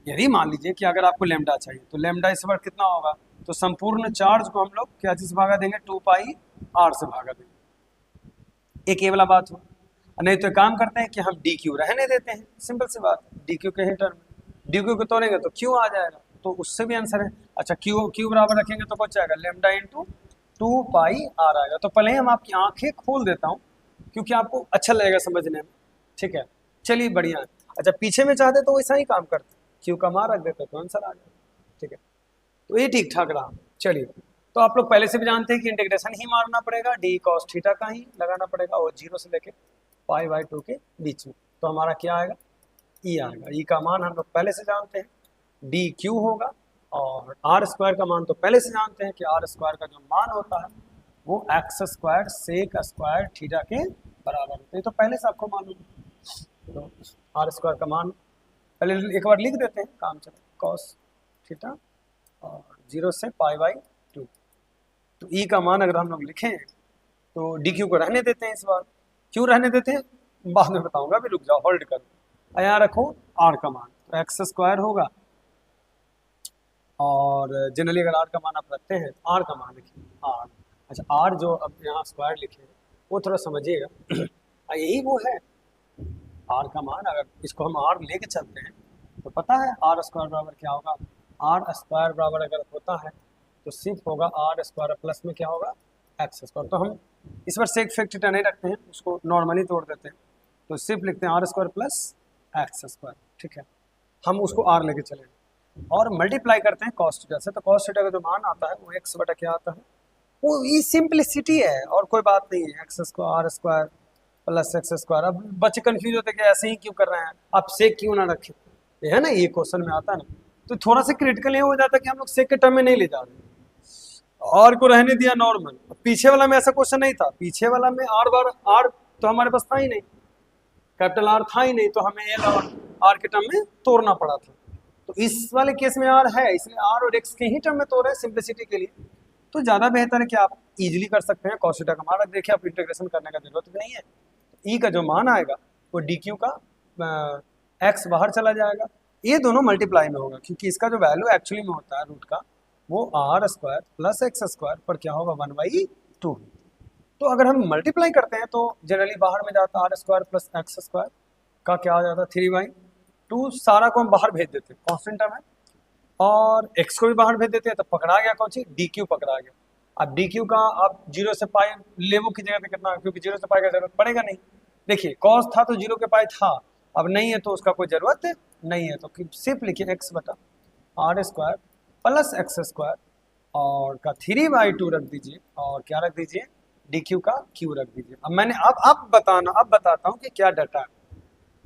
यदि मान लीजिए कि अगर आपको लेमडा चाहिए तो लेमडा इस बार कितना होगा, तो संपूर्ण चार्ज को हम लोग क्या चीज़ से भागा देंगे 2πr से भागा देंगे, एक ये वाला बात हो। नहीं तो काम करते हैं कि हम डी क्यू रहने देते हैं, सिंपल सी बात, डी क्यू के ही टर्म डी क्यू को तोड़ेंगे तो क्यू आ जाएगा, तो उससे भी आंसर है। अच्छा क्यू बराबर रखेंगे तो कुछ आएगा लेमडा इंटू 2πr आएगा। तो पहले ही हम आपकी आंखें खोल देता हूँ क्योंकि आपको अच्छा लगेगा समझने में, ठीक है, चलिए बढ़िया है। अच्छा पीछे में चाहते तो वैसा ही काम करते, क्यू का मान रख देते तो आंसर आ जाएगा, ठीक है, तो ये ठीक ठाक रहा। चलिए तो आप लोग पहले से भी जानते हैं कि इंटीग्रेशन ही मारना पड़ेगा, डी कॉस थीटा का ही लगाना पड़ेगा और 0 से लेके π/2 के बीच में, तो हमारा क्या आएगा ई आएगा। ई का मान हम लोग पहले से जानते हैं डी क्यू होगा, और आर स्क्वायर का मान तो पहले से जानते हैं कि आर स्क्वायर का जो मान होता है वो x square sec square theta के बराबर होता है, तो पहले से आपको मालूम है। तो आर स्क्वायर का मान पहले एक बार लिख देते हैं, काम चले कॉस थीटा और 0 से π/2। तो ई का मान अगर हम लोग लिखें तो डी क्यू को रहने देते हैं, इस बार क्यों रहने देते हैं बाद में बताऊंगा, अभी रुक जाओ होल्ड करो। यहाँ रखो आर का मान, तो एक्स स्क्वायर होगा, और जनरली अगर आर का मान आप रखते हैं तो आर का मान लिखिए आर। अच्छा आर जो अब यहाँ स्क्वायर लिखे वो थोड़ा समझिएगा, यही वो है आर का मान। अगर इसको हम आर लेके चलते हैं तो पता है आर स्क्वायर बराबर क्या होगा, आर स्क्वायर बराबर अगर होता है तो सिर्फ होगा आर स्क्वायर प्लस में क्या होगा एक्स स्क्वायर। तो हम इस बार सेक फेक थीटा नहीं रखते हैं, उसको नॉर्मली तोड़ देते हैं, तो सिर्फ लिखते हैं r square plus x square, ठीक है, हम उसको आर लेके चलेंगे और मल्टीप्लाई करते हैं कॉस थीटा से, तो कॉस थीटा का जो मान आता है वो एक्स बटा क्या आता है, वो ये सिंपलिसिटी है और कोई बात नहीं है, x square r square plus x square. अब बच्चे कंफ्यूज होते कि ऐसे ही क्यों कर रहे हैं, आप सेक क्यों ना रखें, ये है ना, ये क्वेश्चन में आता है ना, तो थोड़ा सा क्रिटिकल ये हो जाता है कि हम लोग सेक के टर्म में नहीं ले जा रहे, आर को रहने दिया नॉर्मल। पीछे वाला में ऐसा क्वेश्चन नहीं था, पीछे वाला में आर बार आर तो हमारे पास था ही नहीं, कैपिटल आर था ही नहीं, तो हमें एल और आर के टर्म में तोड़ना पड़ा था। तो इस वाले केस में आर है, इसलिए आर और एक्स के ही टर्म में तोड़ रहे हैं सिंप्लिसिटी के लिए, तो ज़्यादा बेहतर है कि आप इजीली कर सकते हैं कॉस थीटा का मान। देखिए आप इंटीग्रेशन करने का जरूरत भी नहीं है, ई का जो मान आएगा वो डी क्यू का एक्स बाहर चला जाएगा, ये दोनों मल्टीप्लाई में होगा क्योंकि इसका जो वैल्यू एक्चुअली में होता है रूट का वो r square plus x square पर क्या होगा 1/2। तो अगर हम मल्टीप्लाई करते हैं तो जनरली बाहर में जाता है r square plus x square का क्या हो जाता है 3/2, सारा को हम बाहर भेज देते हैं कॉन्स्टेंट टर्म है, और एक्स को भी बाहर भेज देते हैं, तो पकड़ा गया कौन सी डी क्यू पकड़ा गया। अब डी क्यू का आप 0 से π लेवो की जगह पे कितना, क्योंकि 0 से π का जरूरत पड़ेगा नहीं। देखिए कॉस था तो 0 के पाई था, अब नहीं है तो उसका कोई ज़रूरत नहीं है, तो सिर्फ लिखिए x बटा r square plus x square और का 3/2 रख दीजिए और क्या रख दीजिए डी क्यू का क्यू रख दीजिए। अब मैंने अब बताता हूँ कि क्या डाटा है।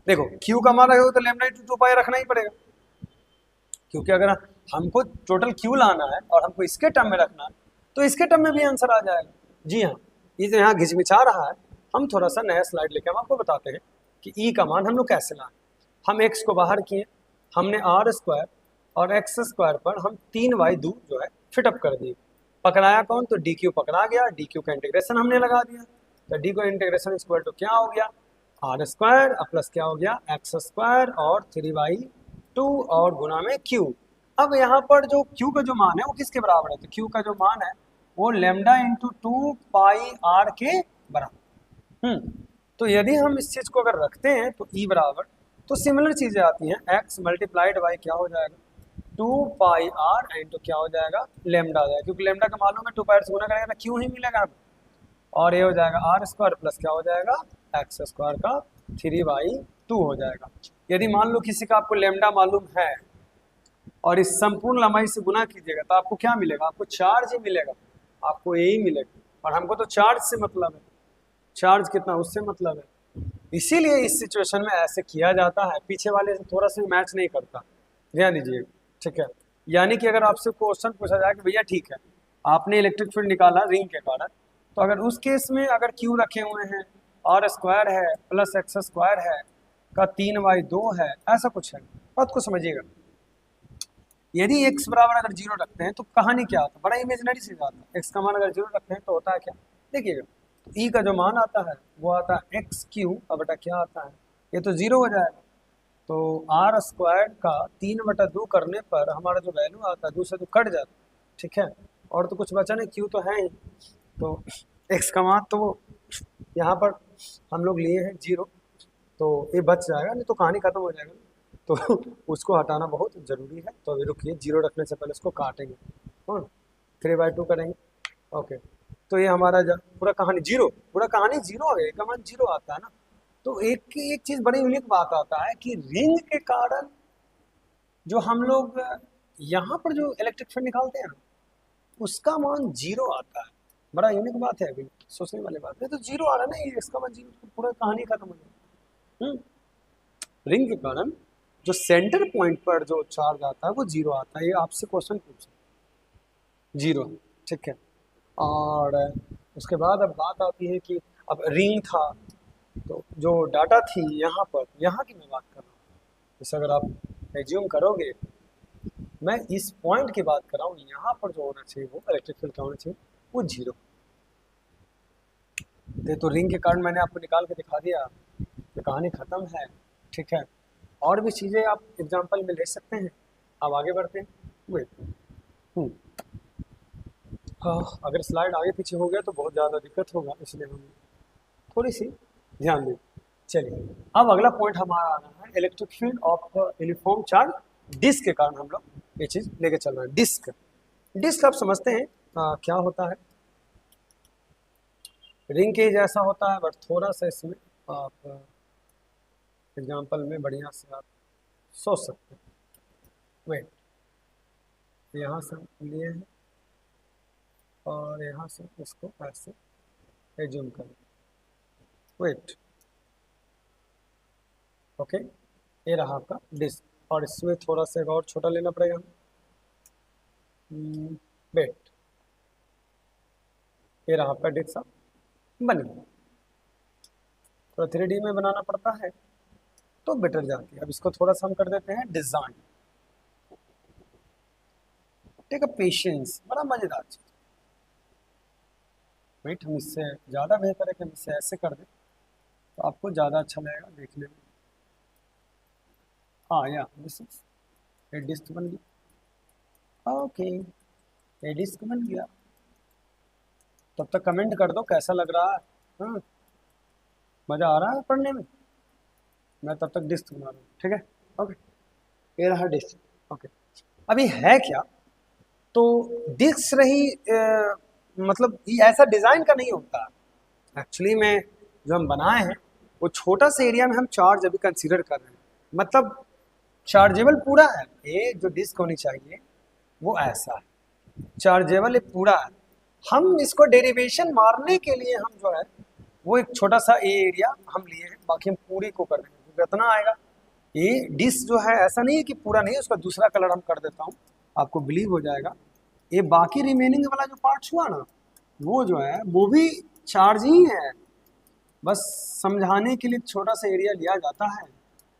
देखो क्यू का मान रखोगे तो लैम्डा इंटू 2 पाई रखना ही पड़ेगा, क्योंकि अगर हमको टोटल क्यू लाना है और हमको इसके टर्म में रखना है तो इसके टर्म में भी आंसर आ जाएगा। जी हाँ, ये जो यहाँ घिचमिचा रहा है, हम थोड़ा सा नया स्लाइड लेके हम आपको बताते हैं कि ई का मान हम लोग कैसे लाएं। हम एक्स को बाहर किए, हमने आर स्क्वायर और एक्स स्क्वायर पर हम 3/2 जो है फिटअप कर दिए। पकड़ाया कौन, तो डी क्यू पकड़ा गया, डी क्यू का इंटीग्रेशन हमने लगा दिया, तो डी का इंटीग्रेशन स्क्वायर तो क्या हो गया आर स्क्वायर प्लस क्या हो गया एक्स स्क्वायर और 3/2 और गुना में क्यू। अब यहाँ पर जो क्यू का जो मान है वो किसके बराबर है, तो क्यू का जो मान है वो लैम्डा इंटू 2 पाई आर के बराबर। तो यदि हम इस चीज को अगर रखते हैं तो ई बराबर, तो सिमिलर चीजें आती हैं, एक्स मल्टीप्लाइड बाई क्या हो जाएगा 2 पाई आर इंटू क्या हो जाएगा लेमडा आ जाएगा, क्योंकि लेमडा का मालूम है 2 पाई से गुना करेगा तो क्यू ही मिलेगा, और ये हो जाएगा आर स्क्वायर प्लस क्या हो जाएगा एक्स स्क्वायर का 3/2 हो जाएगा। यदि मान लो किसी का आपको लेमडा मालूम है और इस संपूर्ण लंबाई से गुना कीजिएगा तो आपको क्या मिलेगा, आपको चार्ज ही मिलेगा, आपको यही मिलेगा, और हमको तो चार्ज से मतलब है, चार्ज कितना उससे मतलब है। इसीलिए इस सिचुएशन में ऐसे किया जाता है, पीछे वाले से थोड़ा सा मैच नहीं करता, ध्यान दीजिए, ठीक है। यानी कि अगर आपसे क्वेश्चन पूछा जाए कि भैया ठीक है आपने इलेक्ट्रिक फील्ड निकाला रिंग के कारण, तो अगर उस केस में अगर क्यू रखे हुए हैं आर स्क्वायर है प्लस एक्स स्क्वायर है का 3/2 है, ऐसा कुछ है, बात को समझिएगा। यदि x बराबर अगर 0 रखते हैं तो कहानी क्या आता है, बड़ा इमेजिनरी चीज आता है। x का मान अगर 0 रखते हैं तो होता है क्या, देखिएगा, तो e का जो मान आता है वो आता है एक्स क्यू और बटा क्या आता है, ये तो 0 हो जाएगा, तो आर स्क्वायर का 3/2 करने पर हमारा जो वैल्यू आता है 2 से तो कट जाता है, ठीक है, और तो कुछ बचा नहीं, क्यू तो है ही, तो x का मान तो यहाँ पर हम लोग लिए हैं 0, तो ये बच जाएगा, नहीं तो कहानी खत्म हो जाएगा, तो उसको हटाना बहुत ज़रूरी है। तो अभी रुकिए, 0 रखने से पहले इसको काटेंगे, हाँ 3/2 करेंगे, ओके, तो ये हमारा पूरा कहानी 0, पूरा कहानी 0 आ गया, का मान 0 आता है ना। तो एक चीज़ बड़ी यूनिक बात आता है कि रिंग के कारण जो हम लोग यहाँ पर जो इलेक्ट्रिक फील्ड निकालते हैं ना उसका मान 0 आता है, बड़ा यूनिक बात है, अभी सोचने वाली बात है, तो 0 आ रहा है ना, ये इसका मान 0, तो पूरा कहानी खत्म हो जाएगी। रिंग के कारण जो सेंटर पॉइंट पर जो चार्ज आता है वो 0 आता है, ये आपसे क्वेश्चन पूछा 0, ठीक है। और उसके बाद अब बात आती है कि अब रिंग था तो जो डाटा थी यहाँ पर, यहाँ की मैं बात कर रहा हूँ, जैसे अगर आप एज्यूम करोगे, मैं इस पॉइंट की बात कर रहा हूँ, यहाँ पर जो होना चाहिए वो इलेक्ट्रिक फील्ड क्या होना चाहिए वो 0। तो रिंग के कारण मैंने आपको निकाल के दिखा दिया, तो कहानी खत्म है, ठीक है। और भी चीज़ें आप एग्जांपल में ले सकते हैं। अब आगे बढ़ते हैं, वेट, हाँ अगर स्लाइड आगे पीछे हो गया तो बहुत ज़्यादा दिक्कत होगा, इसलिए हम थोड़ी सी ध्यान दें। चलिए अब अगला पॉइंट हमारा आ रहा है electric field of uniform charge disc के कारण हम लोग ये चीज़ लेके चल रहे हैं। डिस्क आप समझते हैं क्या होता है, रिंग के जैसा होता है, बट थोड़ा सा इसमें आप एग्जाम्पल में बढ़िया से आप सोच सकते हैं। वेट, यहाँ से लिए हैं और यहाँ से इसको ऐसे एज्यूम करें, वेट, ओके, ये रहा आपका डिस्क, और इसमें थोड़ा सा और छोटा लेना पड़ेगा, वेट, ये रहा आपका डिस्क बन गया। तो 3D में बनाना पड़ता है तो बेटर जाती है। अब इसको थोड़ा सा हम कर देते हैं डिजाइन, टेक अ पेशेंस, बड़ा मजेदार चीज। वेट, हम इससे ज़्यादा बेहतर है कि हम इससे ऐसे कर दें तो आपको ज़्यादा अच्छा लगेगा देखने में। हाँ या दिस इज ये डिस्क बन गया, ओके, ये डिस्क बन गया। तब तक कमेंट कर दो कैसा लग रहा है, हाँ मज़ा आ रहा है पढ़ने में, मैं तब तक डिस्क बना रहा हूँ, ठीक है, ओके, ये रहा डिस्क, ओके। अभी है क्या, तो डिस्क रही मतलब ये ऐसा डिज़ाइन का नहीं होता एक्चुअली में, जो हम बनाए हैं वो छोटा सा एरिया में हम चार्ज अभी कंसीडर कर रहे हैं, मतलब चार्जेबल पूरा है। ये जो डिस्क होनी चाहिए वो ऐसा है, चार्जेबल ये पूरा है। हम इसको डेरिवेशन मारने के लिए हम जो है वो एक छोटा सा ए एरिया हम लिए हैं, बाकी हम पूरी को कर रहे हैं। कितना आएगा ये डिस्क जो है, ऐसा नहीं है कि पूरा नहीं, उसका दूसरा कलर हम कर देता हूँ, आपको बिलीव हो जाएगा। ये बाकी रिमेनिंग वाला जो पार्ट हुआ ना, वो जो है वो भी चार्ज ही है, बस समझाने के लिए छोटा सा एरिया लिया जाता है।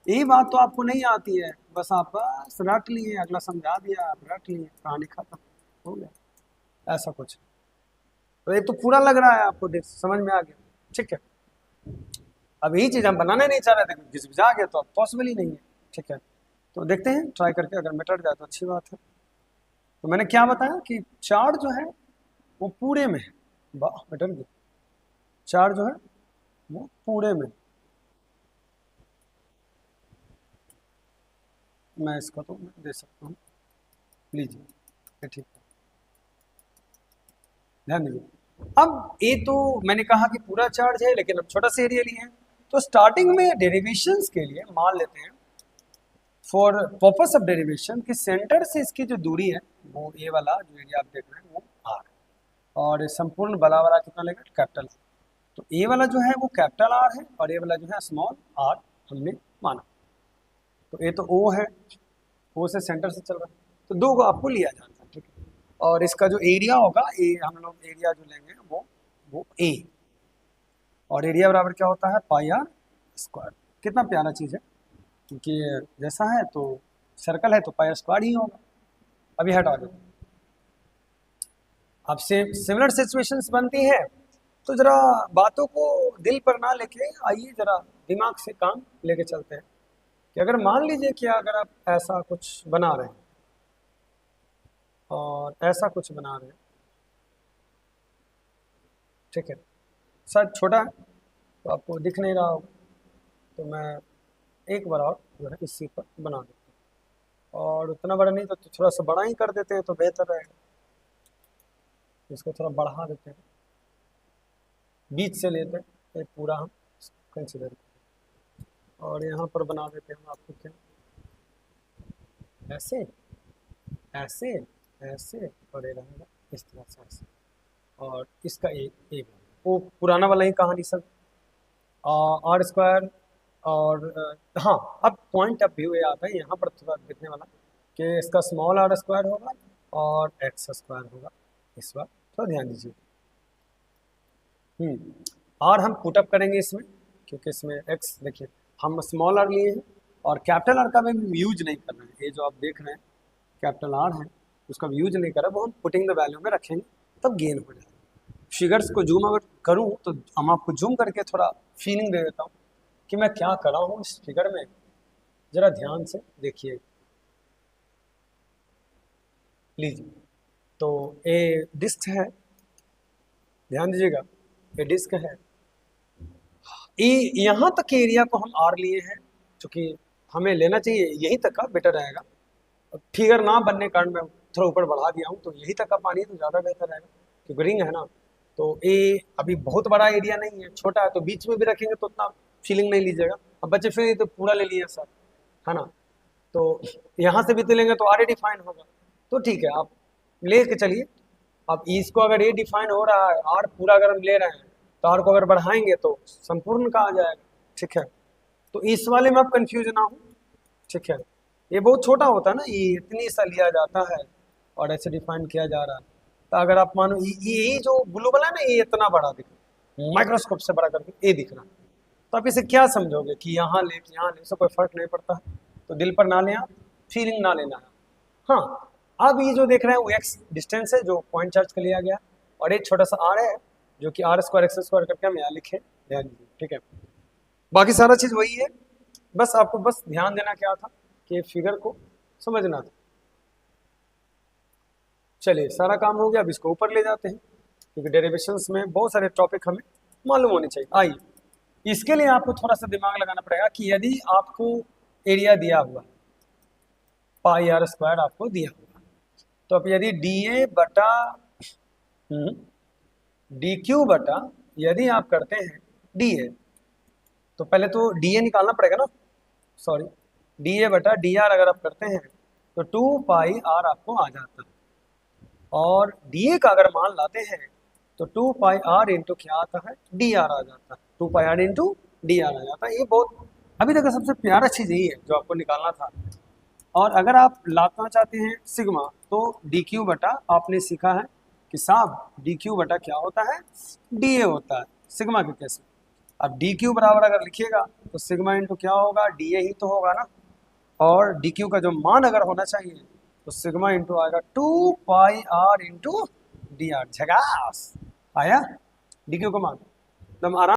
यही बात तो आपको नहीं आती है, बस आप बस रट लिए, अगला समझा दिया, आप रट लिए, कहानी खत्म हो गया, ऐसा कुछ। तो ये तो पूरा लग रहा है आपको, समझ में आ गया, ठीक है। अब यही चीज़ हम बनाने नहीं चाह रहे थे, घिसभिजा गया तो अब पॉसिबल ही नहीं है, ठीक है। तो देखते हैं ट्राई करके, अगर मिट जाए तो अच्छी बात है। तो मैंने क्या बताया कि चार्ज जो है वो पूरे में है, वाह मिट गया, चार्ज जो है वो पूरे में। मैं इसको तो दे सकता हूँ, लीजिए, ये ठीक है, ध्यान दीजिए। अब ये तो मैंने कहा कि पूरा चार्ज है, लेकिन अब छोटा सा एरिया लिए हैं, तो स्टार्टिंग में डेरिवेशंस के लिए मान लेते हैं फॉर पर्पस ऑफ डेरिवेशन कि सेंटर से इसकी जो दूरी है वो ये वाला जो एरिया आप देख रहे हैं वो आर, और संपूर्ण बड़ा वाला कितना लेगा, कैपिटल। तो ए वाला जो है वो कैपिटल आर है, और ये वाला जो है स्मॉल आर हमने माना। तो ये तो ओ है, ओ से सेंटर से चल रहा है, तो दो को आपको लिया जाता है, ठीक है। और इसका जो एरिया होगा, ए हम लोग एरिया जो लेंगे वो ए, और एरिया बराबर क्या होता है, पाई आर स्क्वायर। कितना प्यारा चीज़ है, क्योंकि जैसा है तो सर्कल है तो पाई आर स्क्वायर ही होगा। अभी हटा दो। अब से सिमिलर सिचुएशंस बनती है, तो जरा बातों को दिल पर ना लेके आइए, जरा दिमाग से काम लेके चलते हैं कि अगर मान लीजिए कि अगर आप ऐसा कुछ बना रहे हैं और ऐसा कुछ बना रहे हैं, ठीक है, शायद छोटा है तो आपको दिख नहीं रहा होगा, तो मैं एक बार और जो है इसी पर बना देता हूँ, और उतना बड़ा नहीं तो थोड़ा सा बड़ा ही कर देते हैं तो बेहतर रहेगा। इसको थोड़ा बढ़ा देते हैं, बीच से लेते हैं, एक पूरा हम कंसिडर करते हैं, और यहाँ पर बना देते हैं हम आपको क्या, ऐसे ऐसे ऐसे, और ये रहेगा इस तरह से ऐसे, और इसका एक वो पुराना वाला ही कहानी सब आर स्क्वायर। और हाँ, अब पॉइंट ऑफ व्यू ये आता है यहाँ पर थोड़ा देखने वाला कि इसका स्मॉल आर स्क्वायर होगा और एक्स स्क्वायर होगा, इस बार थोड़ा ध्यान दीजिए। आर हम पुटअप करेंगे इसमें, क्योंकि इसमें एक्स देखिए हम स्मॉल आर लिए हैं, और कैपिटल आर का भी यूज नहीं कर रहे हैं। ये जो आप देख रहे हैं कैपिटल आर है, उसका भी यूज नहीं कर रहा, वो हम पुटिंग द वैल्यू में रखेंगे तब गेन हो जाएगा। फिगर्स को जूम अगर करूँ तो हम आपको जूम करके थोड़ा फीलिंग दे देता हूँ कि मैं क्या कर रहा हूँ इस फिगर में, जरा ध्यान से देखिए। लीजिए, तो ये डिस्क है, ध्यान दीजिएगा, ये डिस्क है, यहाँ तक के एरिया को हम आर लिए हैं, क्योंकि हमें लेना चाहिए यहीं तक का बेटर रहेगा। फिगर ना बनने कारण मैं थोड़ा ऊपर बढ़ा दिया हूँ, तो यहीं तक का पानी तो ज़्यादा बेहतर रहेगा, क्योंकि रिंग है ना। तो ये अभी बहुत बड़ा एरिया नहीं है, छोटा है, तो बीच में भी रखेंगे तो उतना फीलिंग नहीं लीजिएगा। अब बच्चे फिर तो पूरा ले लिए सर, है ना, तो यहाँ से भी तो लेंगे तो आर ए डिफाइन होगा, तो ठीक है आप ले के चलिए। अब इसको अगर ये डिफाइन हो रहा है, आर पूरा अगर हम ले रहे हैं, तो आर को अगर बढ़ाएंगे तो संपूर्ण का आ जाएगा, ठीक है। तो इस वाले में आप कंफ्यूज ना हो, ठीक है। ये बहुत छोटा होता है ना, ये इतनी सा लिया जाता है और ऐसे डिफाइन किया जा रहा है। तो अगर आप मानो ये जो ब्लू वाला है ना, ये इतना बड़ा दिख रहा है, माइक्रोस्कोप से बड़ा करके ये दिख रहा है, तो आप इसे क्या समझोगे कि यहाँ ले यहाँ ले, इससे कोई फर्क नहीं पड़ता है। तो दिल पर ना लें आप, फीलिंग ना लेना है। हाँ, अब ये जो देख रहे हैं वो एक्स डिस्टेंस है जो पॉइंट चार्ज कर लिया गया, और एक छोटा सा आर है जो कि आर स्क्वायर एक्स स्क्वायर करके हम यहाँ लिखे, ध्यान दीजिए, ठीक है। बाकी सारा चीज़ वही है, बस आपको बस ध्यान देना क्या था कि फिगर को समझना था। चलिए सारा काम हो गया, अब इसको ऊपर ले जाते हैं, क्योंकि डेरिवेशंस में बहुत सारे टॉपिक हमें मालूम होने चाहिए। आइए, इसके लिए आपको थोड़ा सा दिमाग लगाना पड़ेगा कि यदि आपको एरिया दिया हुआ, पाई आर स्क्वायर आपको दिया हुआ, तो अब यदि डी ए बटा डी क्यू बटा, यदि आप करते हैं डी ए, तो पहले तो डी ए निकालना पड़ेगा ना, सॉरी, डी ए बटा डी आर अगर आप करते हैं तो 2 पाई आर आपको आ जाता है, और डी ए का अगर मान लाते हैं तो 2 पाई आर इंटू क्या आता है, डी आर आ जाता है, 2 पाई आर इंटू डी आर आ जाता है। ये बहुत अभी तक का सबसे प्यारा चीज़ यही है जो आपको निकालना था। और अगर आप लाना चाहते हैं सिग्मा तो डी क्यू बटा, आपने सीखा है कि साहब डी क्यू बटा क्या होता है, डी ए होता है सिग्मा के केस में। अब डी क्यू बराबर अगर लिखिएगा तो सिग्मा इंटू क्या होगा, डी ए ही तो होगा ना, और डी क्यू का जो मान अगर होना चाहिए तो सिग्मा इंटू आएगा 2 पाई आर इंटू डी आर। झकास आया डी क्यू का मान, एकदम आराम